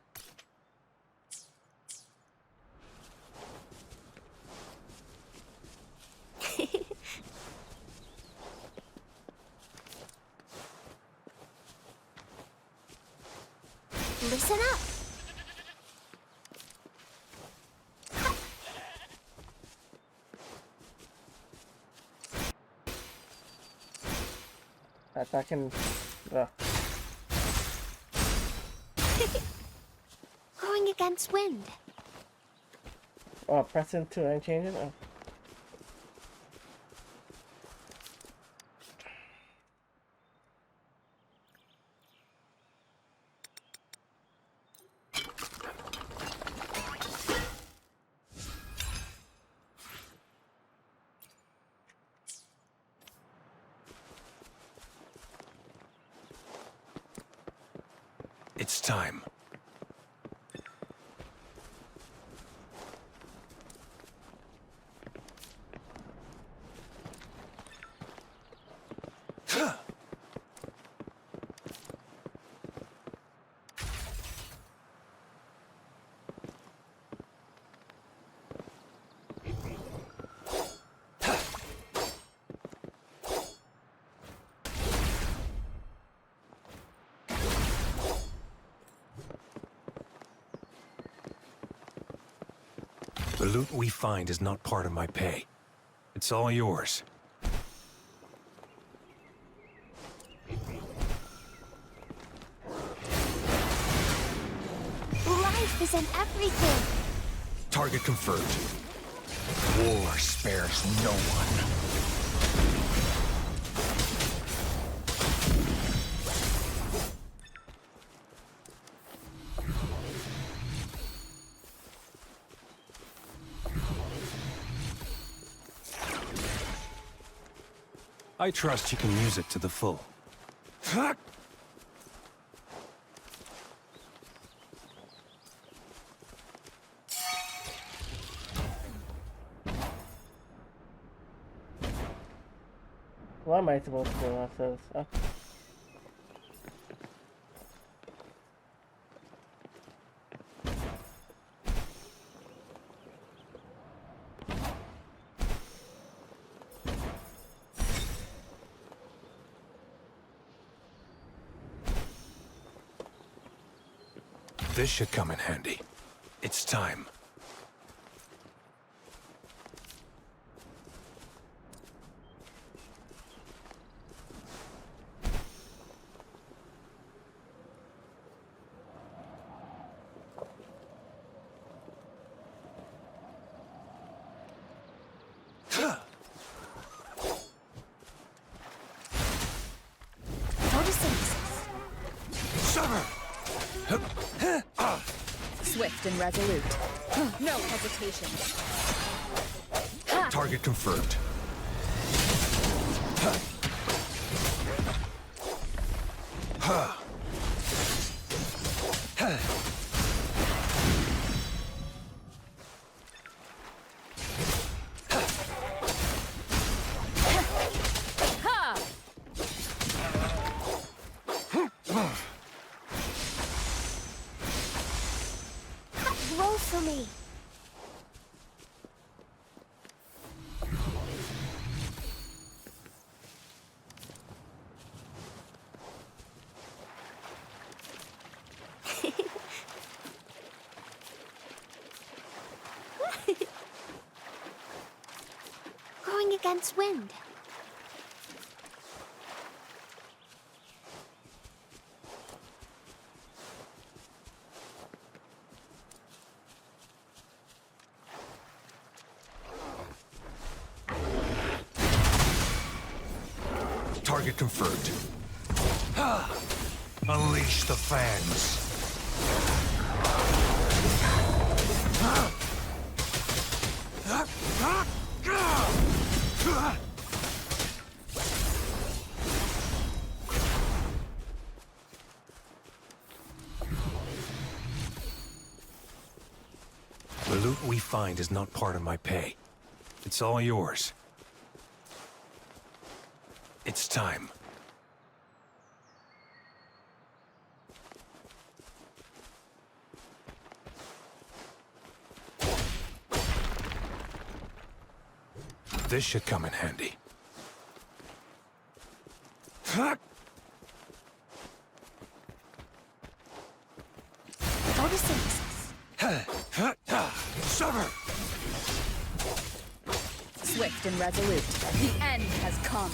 Listen up. Attacking. Going against wind. Oh, press into and change it. Oh. It's time. The loot we find is not part of my pay. It's all yours. Life is in everything. Target confirmed. War spares no one. I trust you can use it to the full. What am I supposed to do after this? Oh. This should come in handy. It's time. Swift and resolute. No hesitation. Target confirmed. Roll for me. Going against wind. Target confirmed. Unleash the fans. The loot we find is not part of my pay. It's all yours. It's time. This should come in handy. Photosynthesis. Sever! Swift and resolute. The end has come.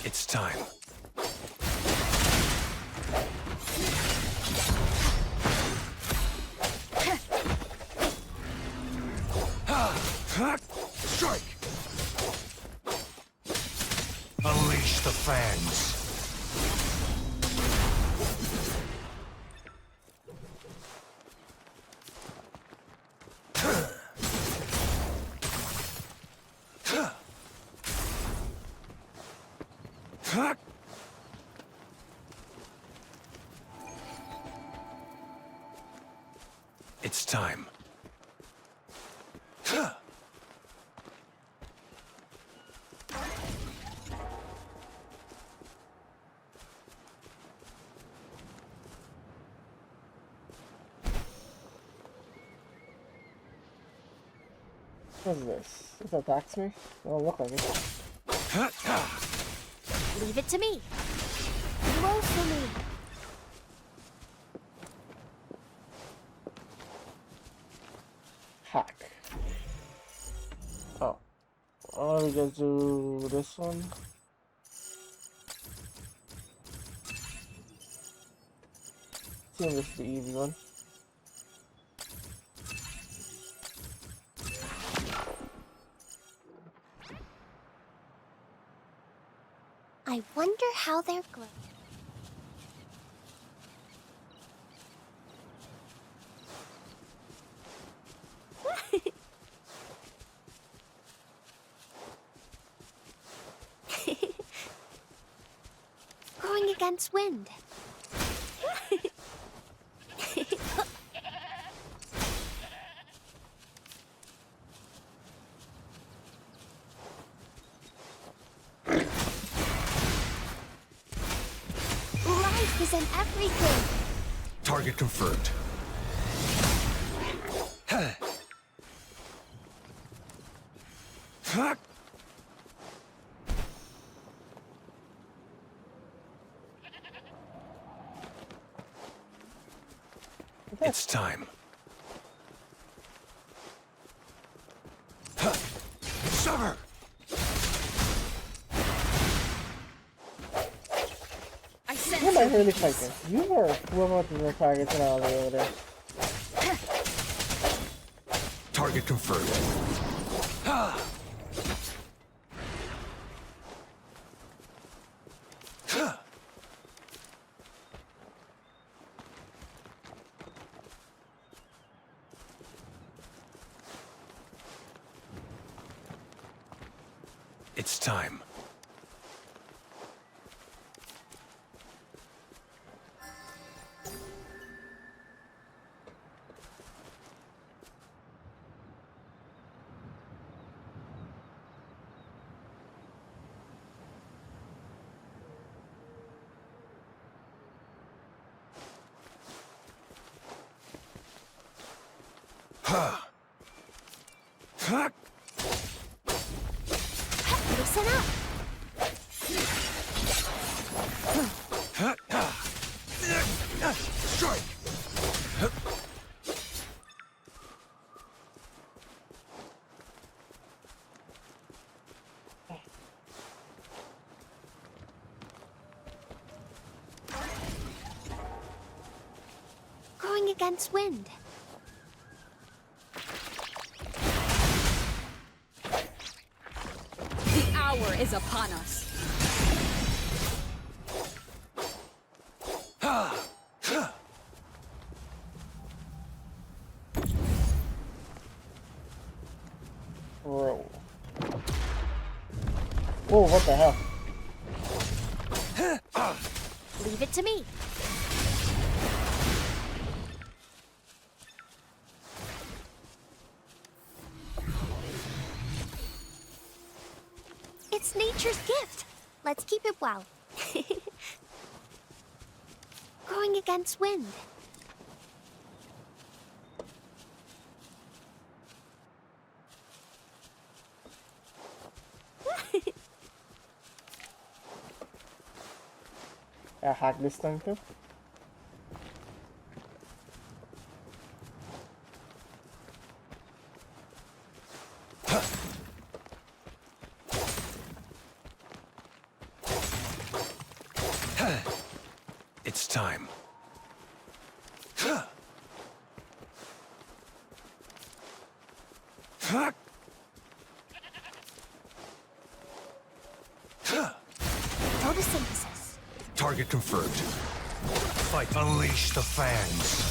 It's time. Strike! Unleash the fans. It's time. What is this? This attacks me? It don't look like it. Leave it to me. Roll for me. Hack. Oh. Why don't we just do this one? Seems this is the easy one. I wonder how they're grown. against wind. Life is in everything. Target confirmed. It's time. Summer! I sense Who am I really fighting? You or whoever the targets and all over there? Target confirmed. It's time. Listen up. Strike! Going against wind. the hour is upon us. Bro. Whoa, what the hell? Leave it to me. It's nature's gift. Let's keep it well. Going against wind. I hack this thing too. It's time. Photosynthesis. Target confirmed. Fight. Unleash the fans.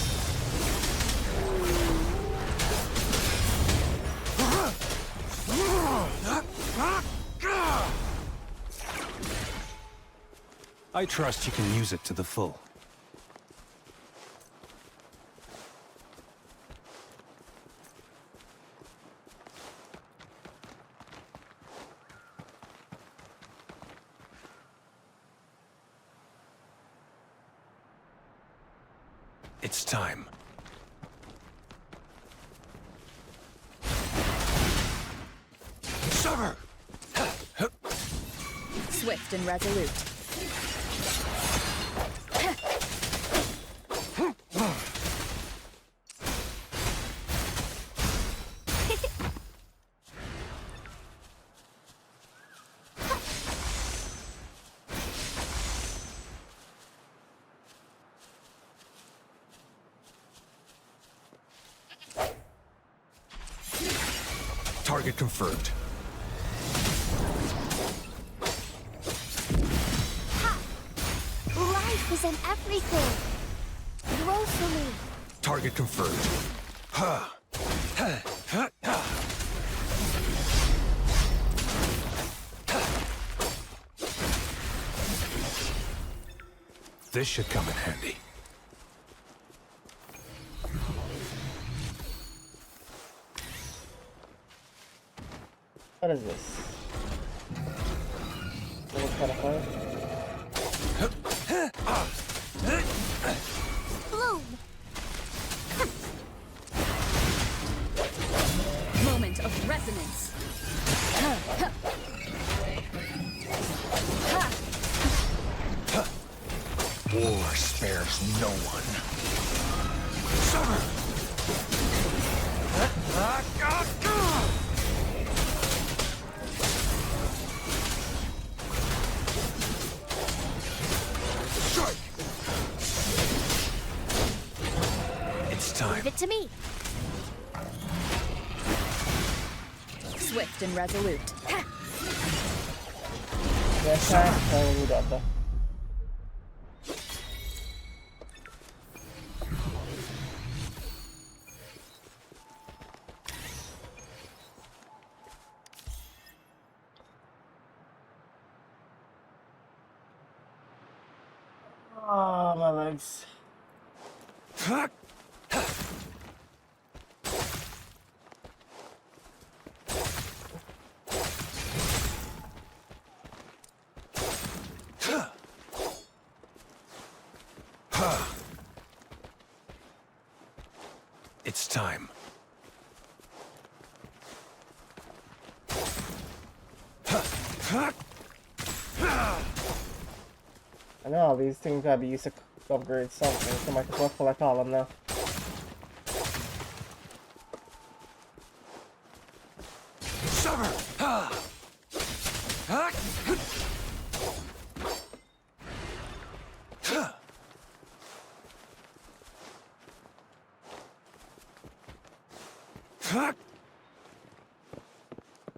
I trust you can use it to the full. It's time. Summer! Swift and resolute. Target confirmed. Life is in everything. Woefully. Target confirmed. This should come in handy. What is this? What kind of fire? Bloom! Moment of resonance. War spares no one. Summer! Strike! It's time. Leave it to me. Swift and resolute. Biasa kalau udah apa? Oh, my legs. It's time. I know all these things gotta be used to upgrade something, so I might as well collect all of them now. Summer!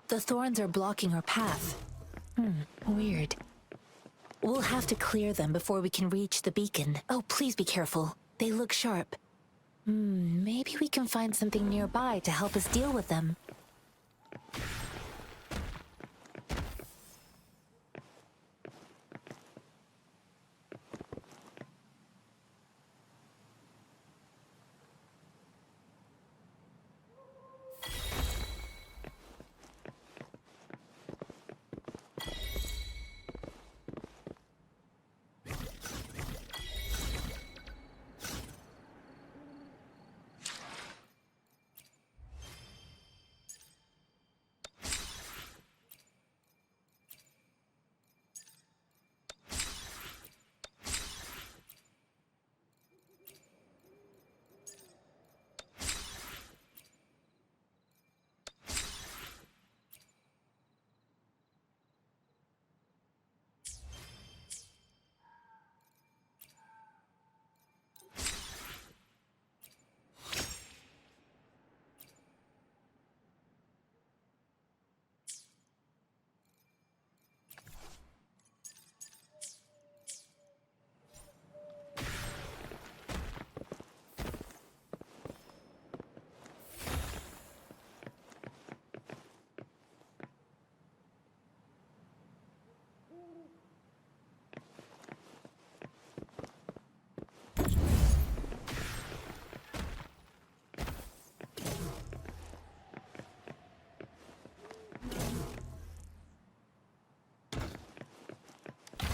The thorns are blocking our path. Weird. We'll have to clear them before we can reach the beacon. Oh, please be careful. They look sharp. Maybe we can find something nearby to help us deal with them.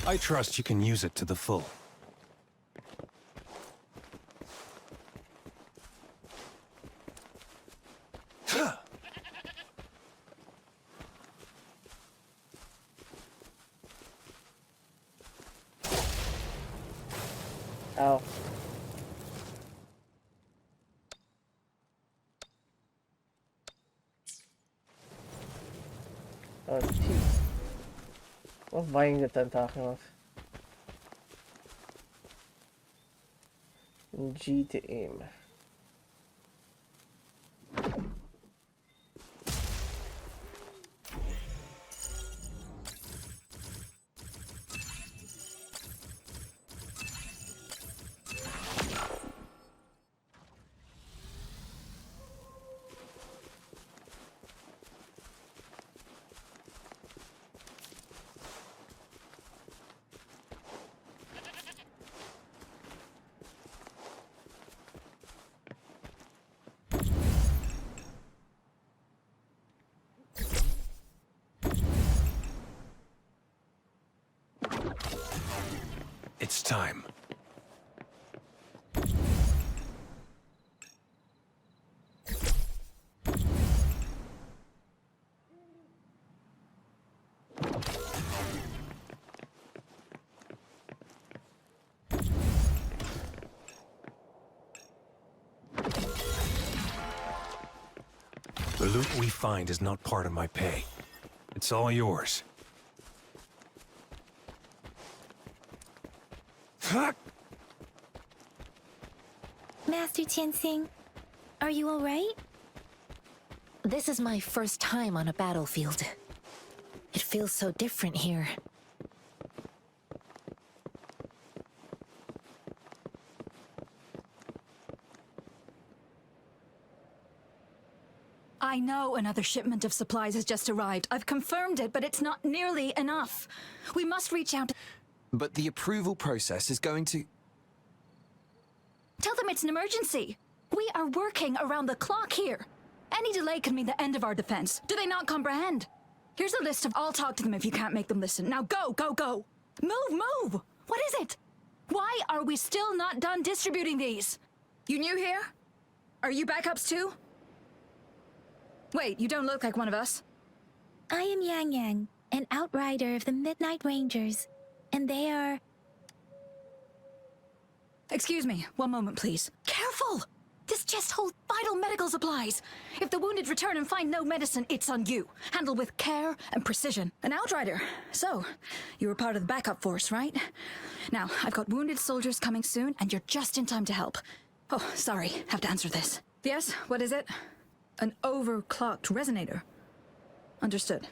I trust you can use it to the full. Ow. Oh, jeez. Wat buying the tentacles? G to aim. It's time. The loot we find is not part of my pay. It's all yours. Master Tianxing, are you all right? This is my first time on a battlefield. It feels so different here. I know another shipment of supplies has just arrived. I've confirmed it, but it's not nearly enough. We must reach out. But the approval process is going to... Tell them it's an emergency. We are working around the clock here. Any delay could mean the end of our defense. Do they not comprehend? Here's a list of... I'll talk to them if you can't make them listen. Now go, go, go. Move, move! What is it? Why are we still not done distributing these? You new here? Are you backups too? Wait, you don't look like one of us. I am Yang Yang, an outrider of the Midnight Rangers, and they are... Excuse me, one moment please. Careful! This chest holds vital medical supplies. If the wounded return and find no medicine, it's on you. Handle with care and precision. An outrider. So, you were part of the backup force, right? Now, I've got wounded soldiers coming soon, and you're just in time to help. Oh, sorry, have to answer this. Yes, what is it? An overclocked resonator. Understood.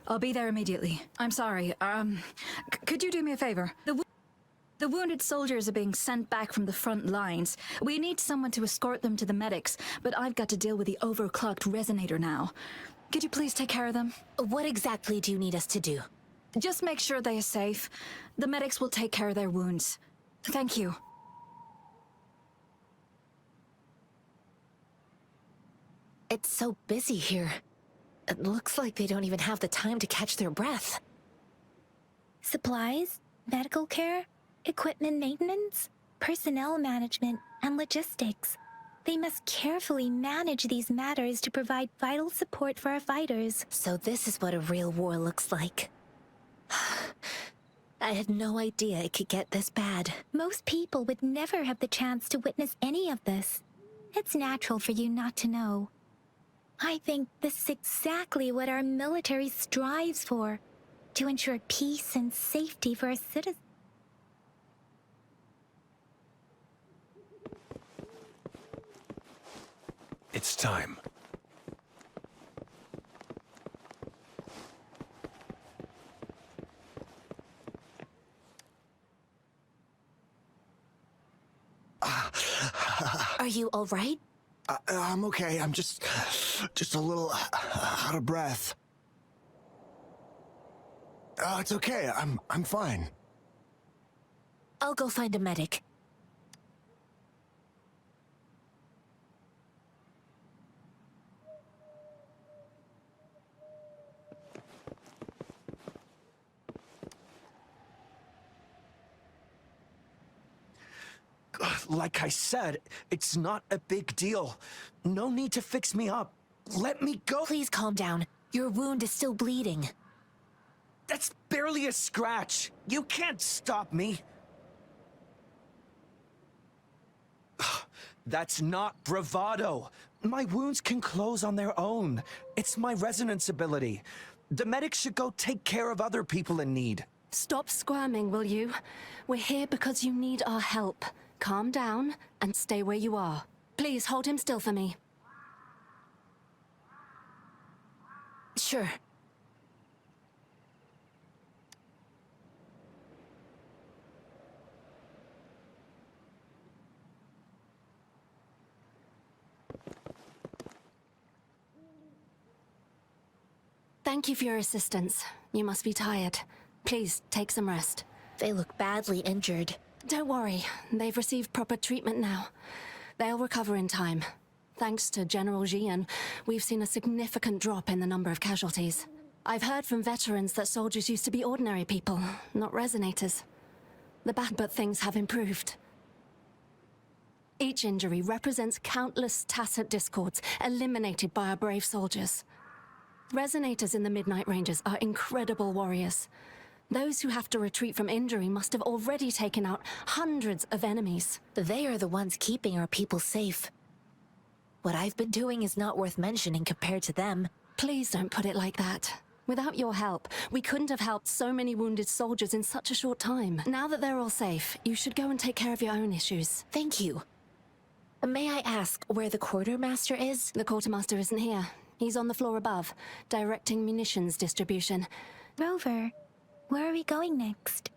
I'll be there immediately. I'm sorry, could you do me a favor? The wounded soldiers are being sent back from the front lines. We need someone to escort them to the medics, but I've got to deal with the overclocked resonator now. Could you please take care of them? What exactly do you need us to do? Just make sure they are safe. The medics will take care of their wounds. Thank you. It's so busy here. It looks like they don't even have the time to catch their breath. Supplies, medical care, equipment maintenance, personnel management, and logistics. They must carefully manage these matters to provide vital support for our fighters. So this is what a real war looks like. I had no idea it could get this bad. Most people would never have the chance to witness any of this. It's natural for you not to know. I think this is exactly what our military strives for, to ensure peace and safety for our citizens. It's time. Are you all right? I'm okay. I'm just a little out of breath. It's okay. I'm fine. I'll go find a medic. Like I said, it's not a big deal. No need to fix me up. Let me go. Please calm down. Your wound is still bleeding. That's barely a scratch. You can't stop me. That's not bravado. My wounds can close on their own. It's my resonance ability. The medics should go take care of other people in need. Stop squirming, will you? We're here because you need our help. Calm down and stay where you are. Please hold him still for me. Sure. Thank you for your assistance. You must be tired. Please take some rest. They look badly injured. Don't worry, they've received proper treatment now. They'll recover in time. Thanks to General Jian, we've seen a significant drop in the number of casualties. I've heard from veterans that soldiers used to be ordinary people, not resonators. but things have improved. Each injury represents countless tacit discords eliminated by our brave soldiers. Resonators in the Midnight Rangers are incredible warriors. Those who have to retreat from injury must have already taken out hundreds of enemies. They are the ones keeping our people safe. What I've been doing is not worth mentioning compared to them. Please don't put it like that. Without your help, we couldn't have helped so many wounded soldiers in such a short time. Now that they're all safe, you should go and take care of your own issues. Thank you. May I ask where the quartermaster is? The quartermaster isn't here. He's on the floor above, directing munitions distribution. Rover, where are we going next?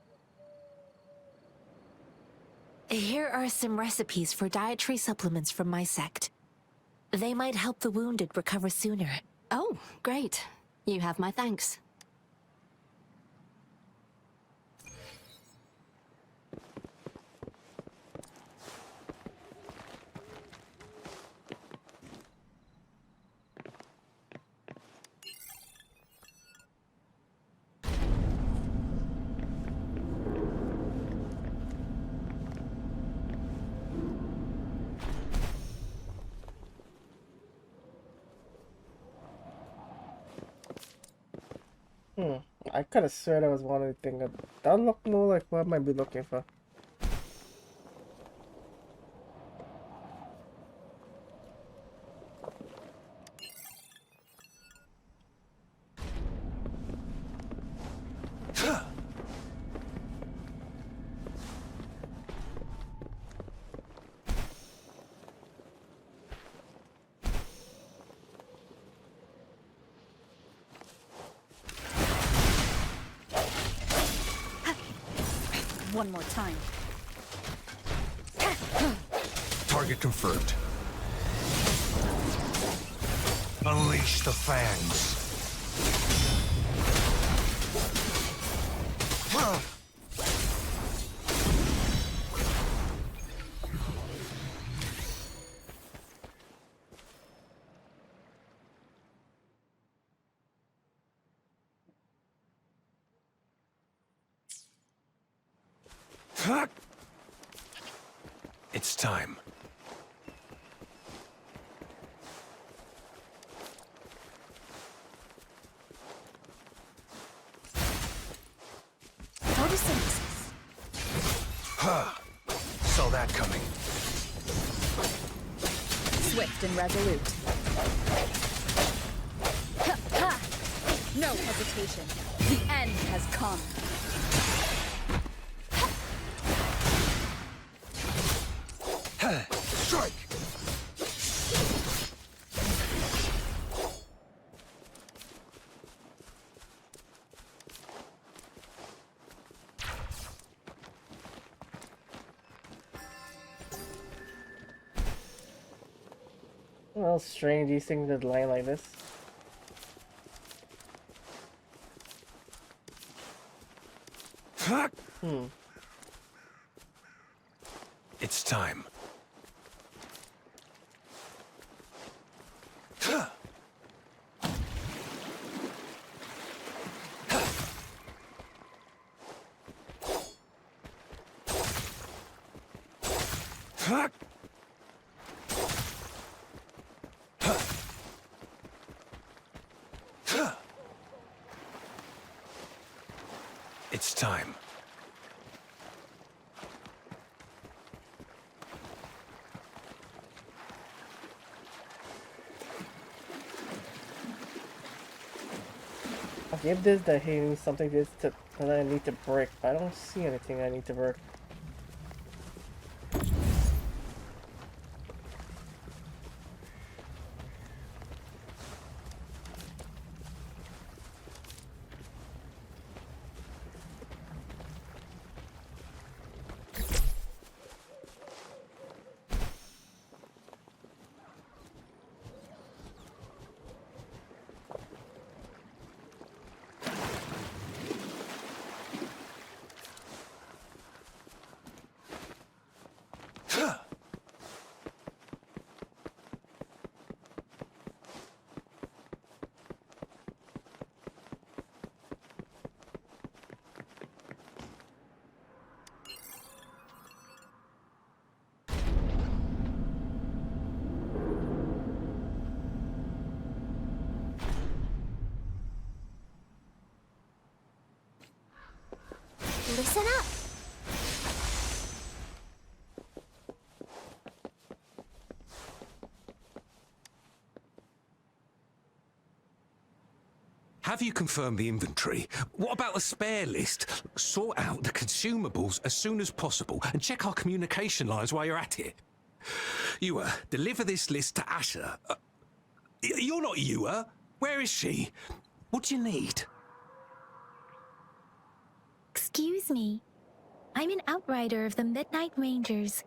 Here are some recipes for dietary supplements from my sect. They might help the wounded recover sooner. Oh, great. You have my thanks. I could have swear that was one of the things. That looked more like what I might be looking for. One more time. Target confirmed. Unleash the fangs. It's time. Photosynthesis. Saw that coming. Swift and resolute. Ha, ha. No hesitation. The end has come. Strike! Well, strange these things that line like this. It's time. It's time. I give this that he needs something this to that I need to break, but I don't see anything I need to break. have you confirmed the inventory? What about the spare list? Sort out the consumables as soon as possible and check our communication lines while you're at it. Ewa, deliver this list to Asher. You're not Ewa. Where is she? What do you need? Excuse me. I'm an outrider of the Midnight Rangers.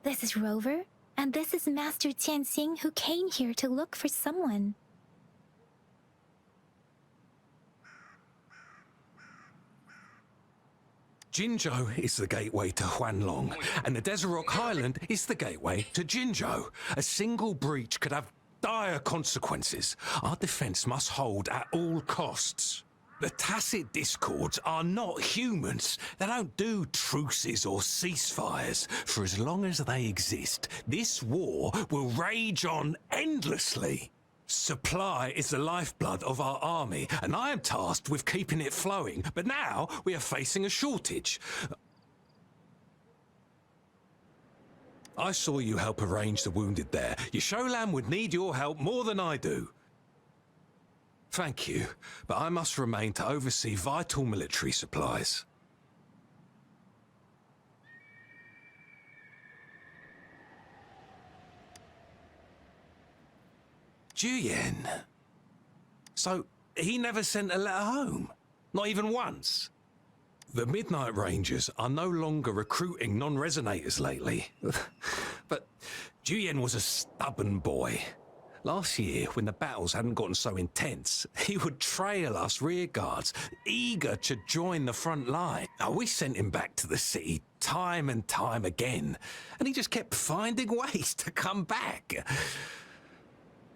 This is Rover, and this is Master Tianxing, who came here to look for someone. Jinzhou is the gateway to Huanlong, and the Desert Rock Highland is the gateway to Jinzhou. A single breach could have dire consequences. Our defense must hold at all costs. The Tacit Discords are not humans. They don't do truces or ceasefires. For as long as they exist, this war will rage on endlessly. Supply is the lifeblood of our army, and I am tasked with keeping it flowing. But now we are facing a shortage. I saw you help arrange the wounded there. Yasholan would need your help more than I do. Thank you, but I must remain to oversee vital military supplies. Juyen. So, he never sent a letter home? Not even once? The Midnight Rangers are no longer recruiting non-resonators lately. But Juyen was a stubborn boy. Last year, when the battles hadn't gotten so intense, he would trail us rearguards, eager to join the front line. Now, we sent him back to the city time and time again, and he just kept finding ways to come back.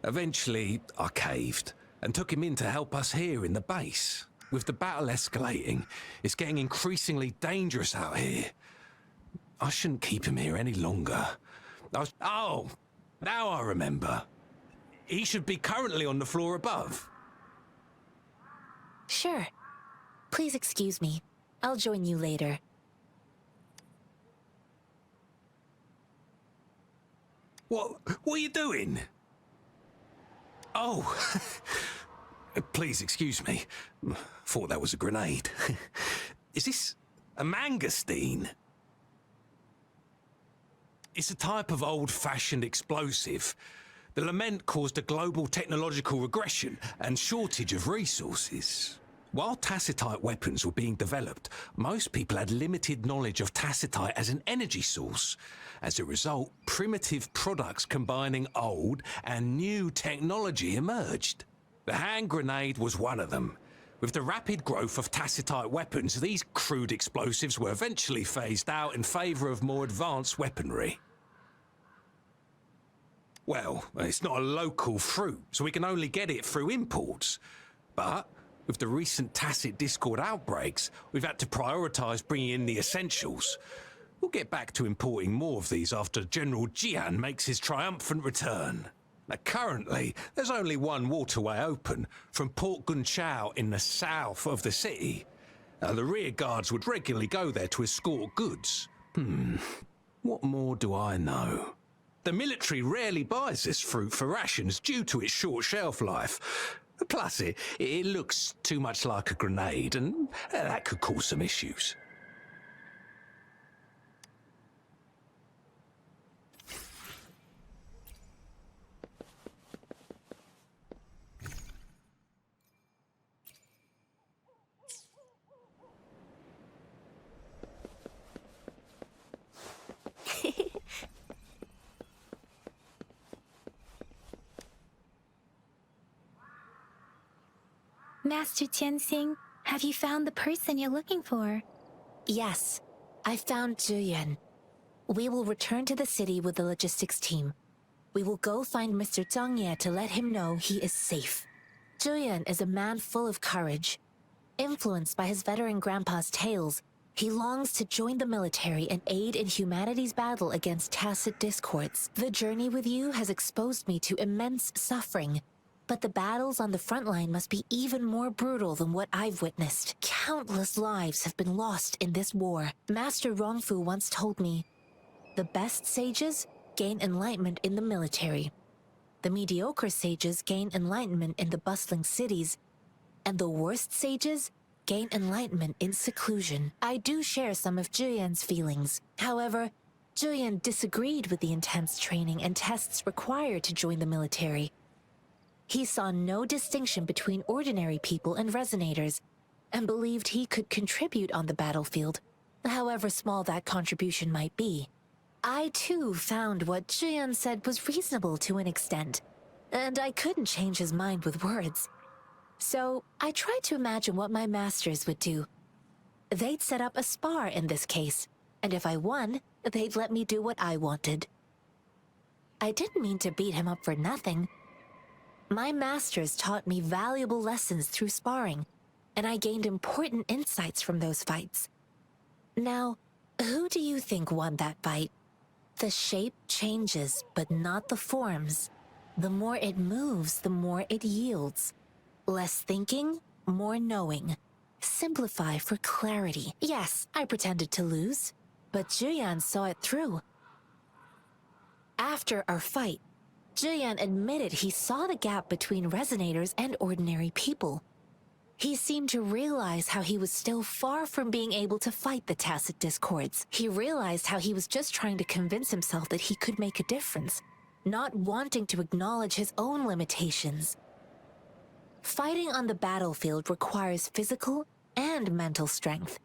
Eventually, I caved and took him in to help us here in the base. With the battle escalating, it's getting increasingly dangerous out here. I shouldn't keep him here any longer. Oh, now I remember. He should be currently on the floor above. Sure. Please excuse me. I'll join you later. What are you doing? Oh, please excuse me. Thought that was a grenade. Is this a mangosteen? It's a type of old-fashioned explosive. The lament caused a global technological regression and shortage of resources. While tacitite weapons were being developed, most people had limited knowledge of tacitite as an energy source. As a result, primitive products combining old and new technology emerged. The hand grenade was one of them. With the rapid growth of tacitite weapons, these crude explosives were eventually phased out in favor of more advanced weaponry. Well, it's not a local fruit, so we can only get it through imports. But with the recent Tacit Discord outbreaks, we've had to prioritize bringing in the essentials. We'll get back to importing more of these after General Jian makes his triumphant return. Now, currently, there's only one waterway open, from Port Gunchao in the south of the city. The rear guards would regularly go there to escort goods. What more do I know? The military rarely buys this fruit for rations due to its short shelf life. Plus, it looks too much like a grenade, and that could cause some issues. Master Tianxing, have you found the person you're looking for? Yes, I found Juyen. We will return to the city with the logistics team. We will go find Mr. Zhang Ye to let him know he is safe. Juyen is a man full of courage. Influenced by his veteran grandpa's tales, he longs to join the military and aid in humanity's battle against tacit discords. The journey with you has exposed me to immense suffering, but the battles on the front line must be even more brutal than what I've witnessed. Countless lives have been lost in this war. Master Rongfu once told me, the best sages gain enlightenment in the military. The mediocre sages gain enlightenment in the bustling cities. and the worst sages gain enlightenment in seclusion. I do share some of Julian's feelings. However, Julian disagreed with the intense training and tests required to join the military. He saw no distinction between ordinary people and resonators, and believed he could contribute on the battlefield, however small that contribution might be. I too found what Julian said was reasonable to an extent, and I couldn't change his mind with words. So I tried to imagine what my masters would do. They'd set up a spar in this case, and if I won, they'd let me do what I wanted. I didn't mean to beat him up for nothing. My masters taught me valuable lessons through sparring, and I gained important insights from those fights. Now, who do you think won that fight? The shape changes, but not the forms. The more it moves, the more it yields. Less thinking, more knowing. Simplify for clarity. Yes, I pretended to lose, but Julian saw it through. After our fight, Julian admitted he saw the gap between resonators and ordinary people. He seemed to realize how he was still far from being able to fight the tacit discords. He realized how he was just trying to convince himself that he could make a difference, not wanting to acknowledge his own limitations. Fighting on the battlefield requires physical and mental strength,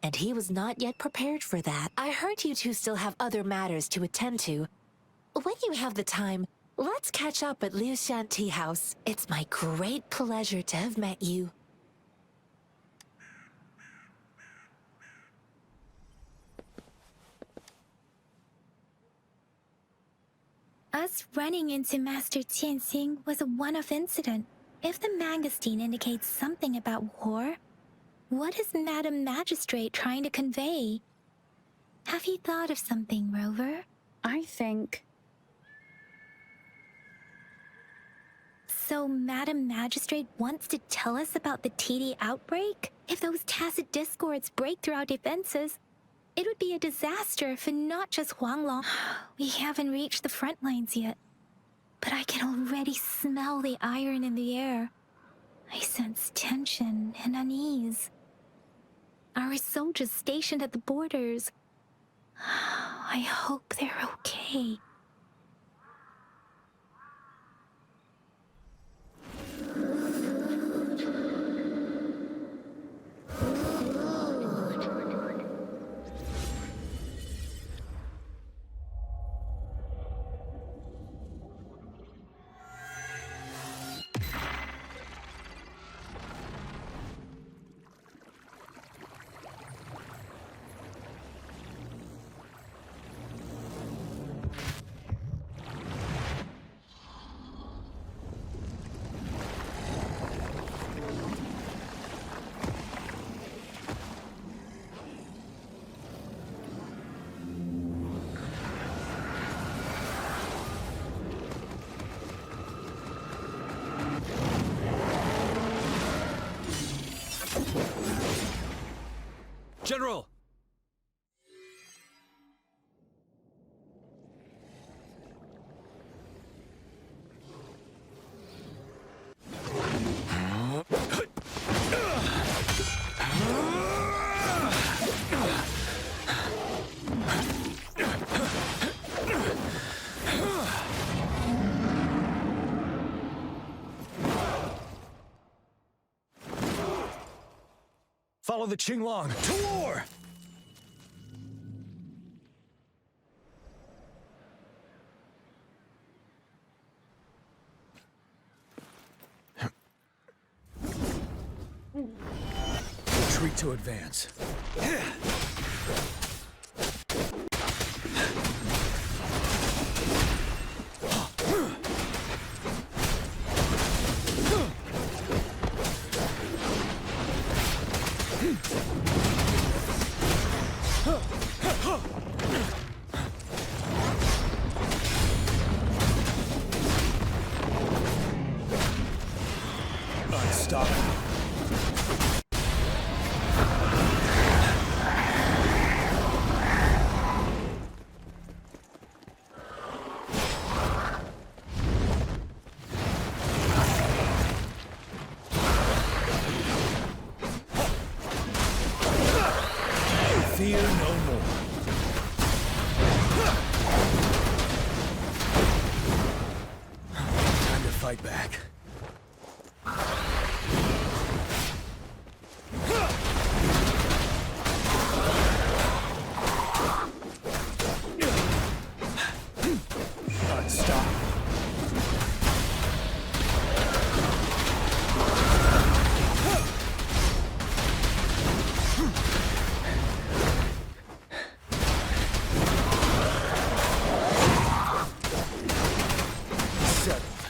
and he was not yet prepared for that. I heard you two still have other matters to attend to. When you have the time, let's catch up at Liu Shan Tea House. It's my great pleasure to have met you. Us running into Master Tianxing was a one-off incident. If the Mangosteen indicates something about war, what is Madam Magistrate trying to convey? Have you thought of something, Rover? I think... So Madam Magistrate wants to tell us about the TD outbreak? If those tacit discords break through our defenses, it would be a disaster for not just Huanglong. We haven't reached the front lines yet, but I can already smell the iron in the air. I sense tension and unease. Our soldiers stationed at the borders, I hope they're okay. General! Follow the Qinglong to war! Retreat to advance. Unstoppable. Fear no more. Time to fight back. Unstoppable. Settled.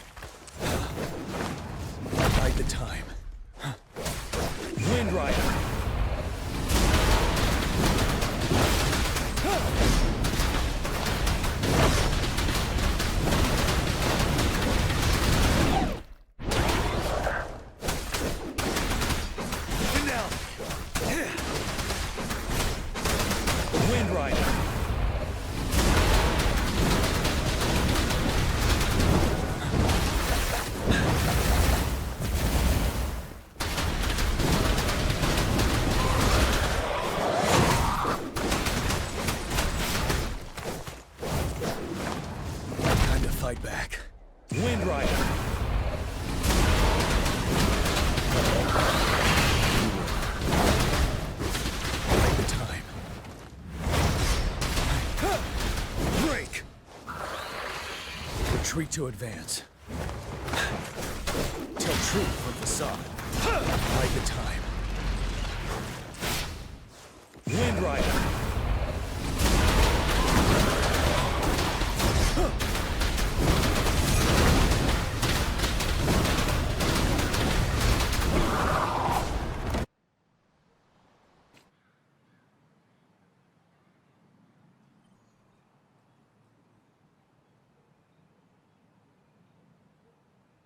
Bide the time. Wind Rider. Wind Rider. Time to fight back. Wind Rider. Bide the time. Break! Retreat to advance. Tell truth from facade. Bide the time. Wind Rider.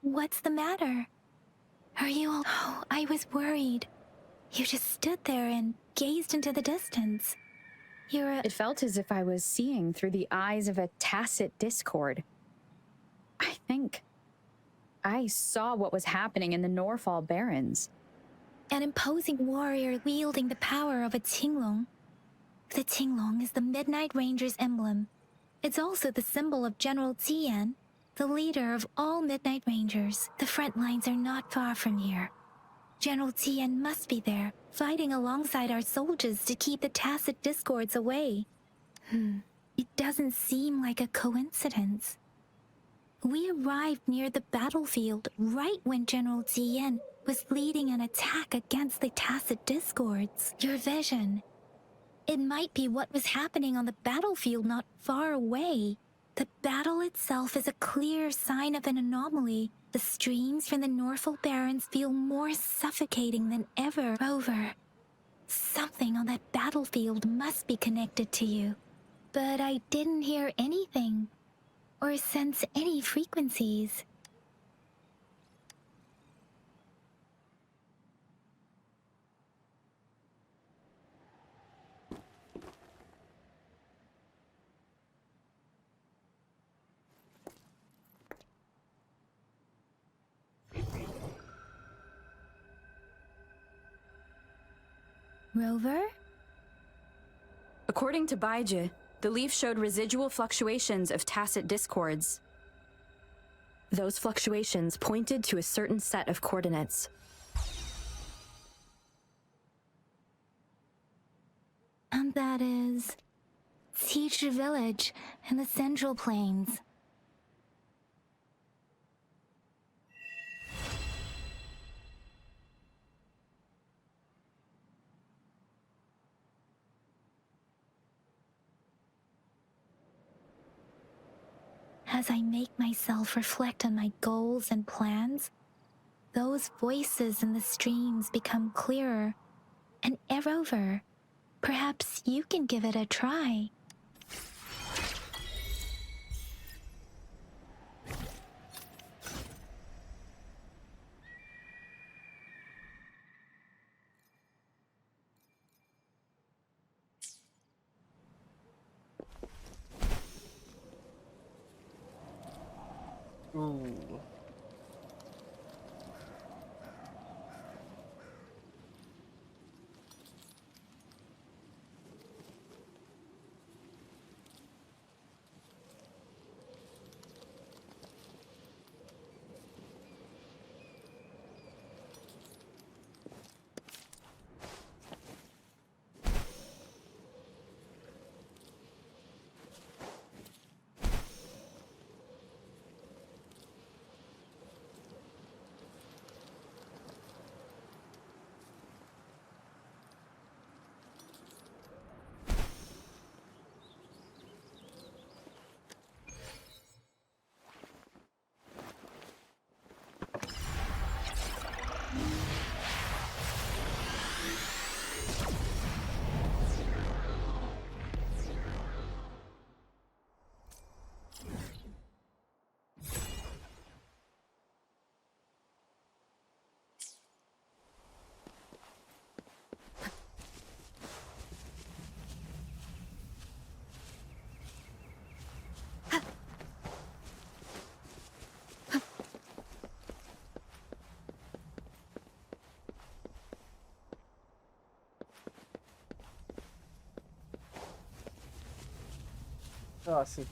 What's the matter? Are you all... Oh, I was worried. You just stood there and gazed into the distance. You're a... It felt as if I was seeing through the eyes of a tacit discord. I think I saw what was happening in the Norfall Barrens. An imposing warrior wielding the power of a Tinglong. The Tinglong is the Midnight Ranger's emblem. It's also the symbol of General Didnt, the leader of all Midnight Rangers. The front lines are not far from here. General Didnt must be there, fighting alongside our soldiers to keep the tacit discords away. It doesn't seem like a coincidence. We arrived near the battlefield right when General Didnt was leading an attack against the tacit discords. Your vision. It might be what was happening on the battlefield not far away. The battle itself is a clear sign of an anomaly. The streams from the Norfall Barrens feel more suffocating than ever. Rover, something on that battlefield must be connected to you. But I didn't hear anything, or sense any frequencies. Rover? According to Baiji, the leaf showed residual fluctuations of tacit discords. Those fluctuations pointed to a certain set of coordinates. And that is... Teacher Village in the Central Plains. As I make myself reflect on my goals and plans, those voices in the streams become clearer. And Rover, perhaps you can give it a try. Ooh. Oh, I see.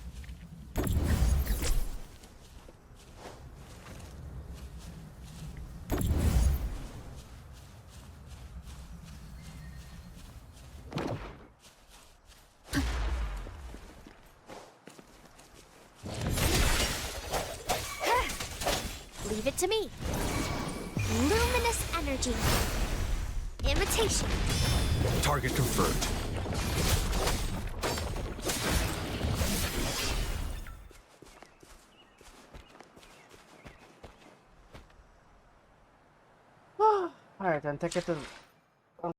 Leave it to me. Luminous energy. Imitation. Target confirmed. Alright, then take it to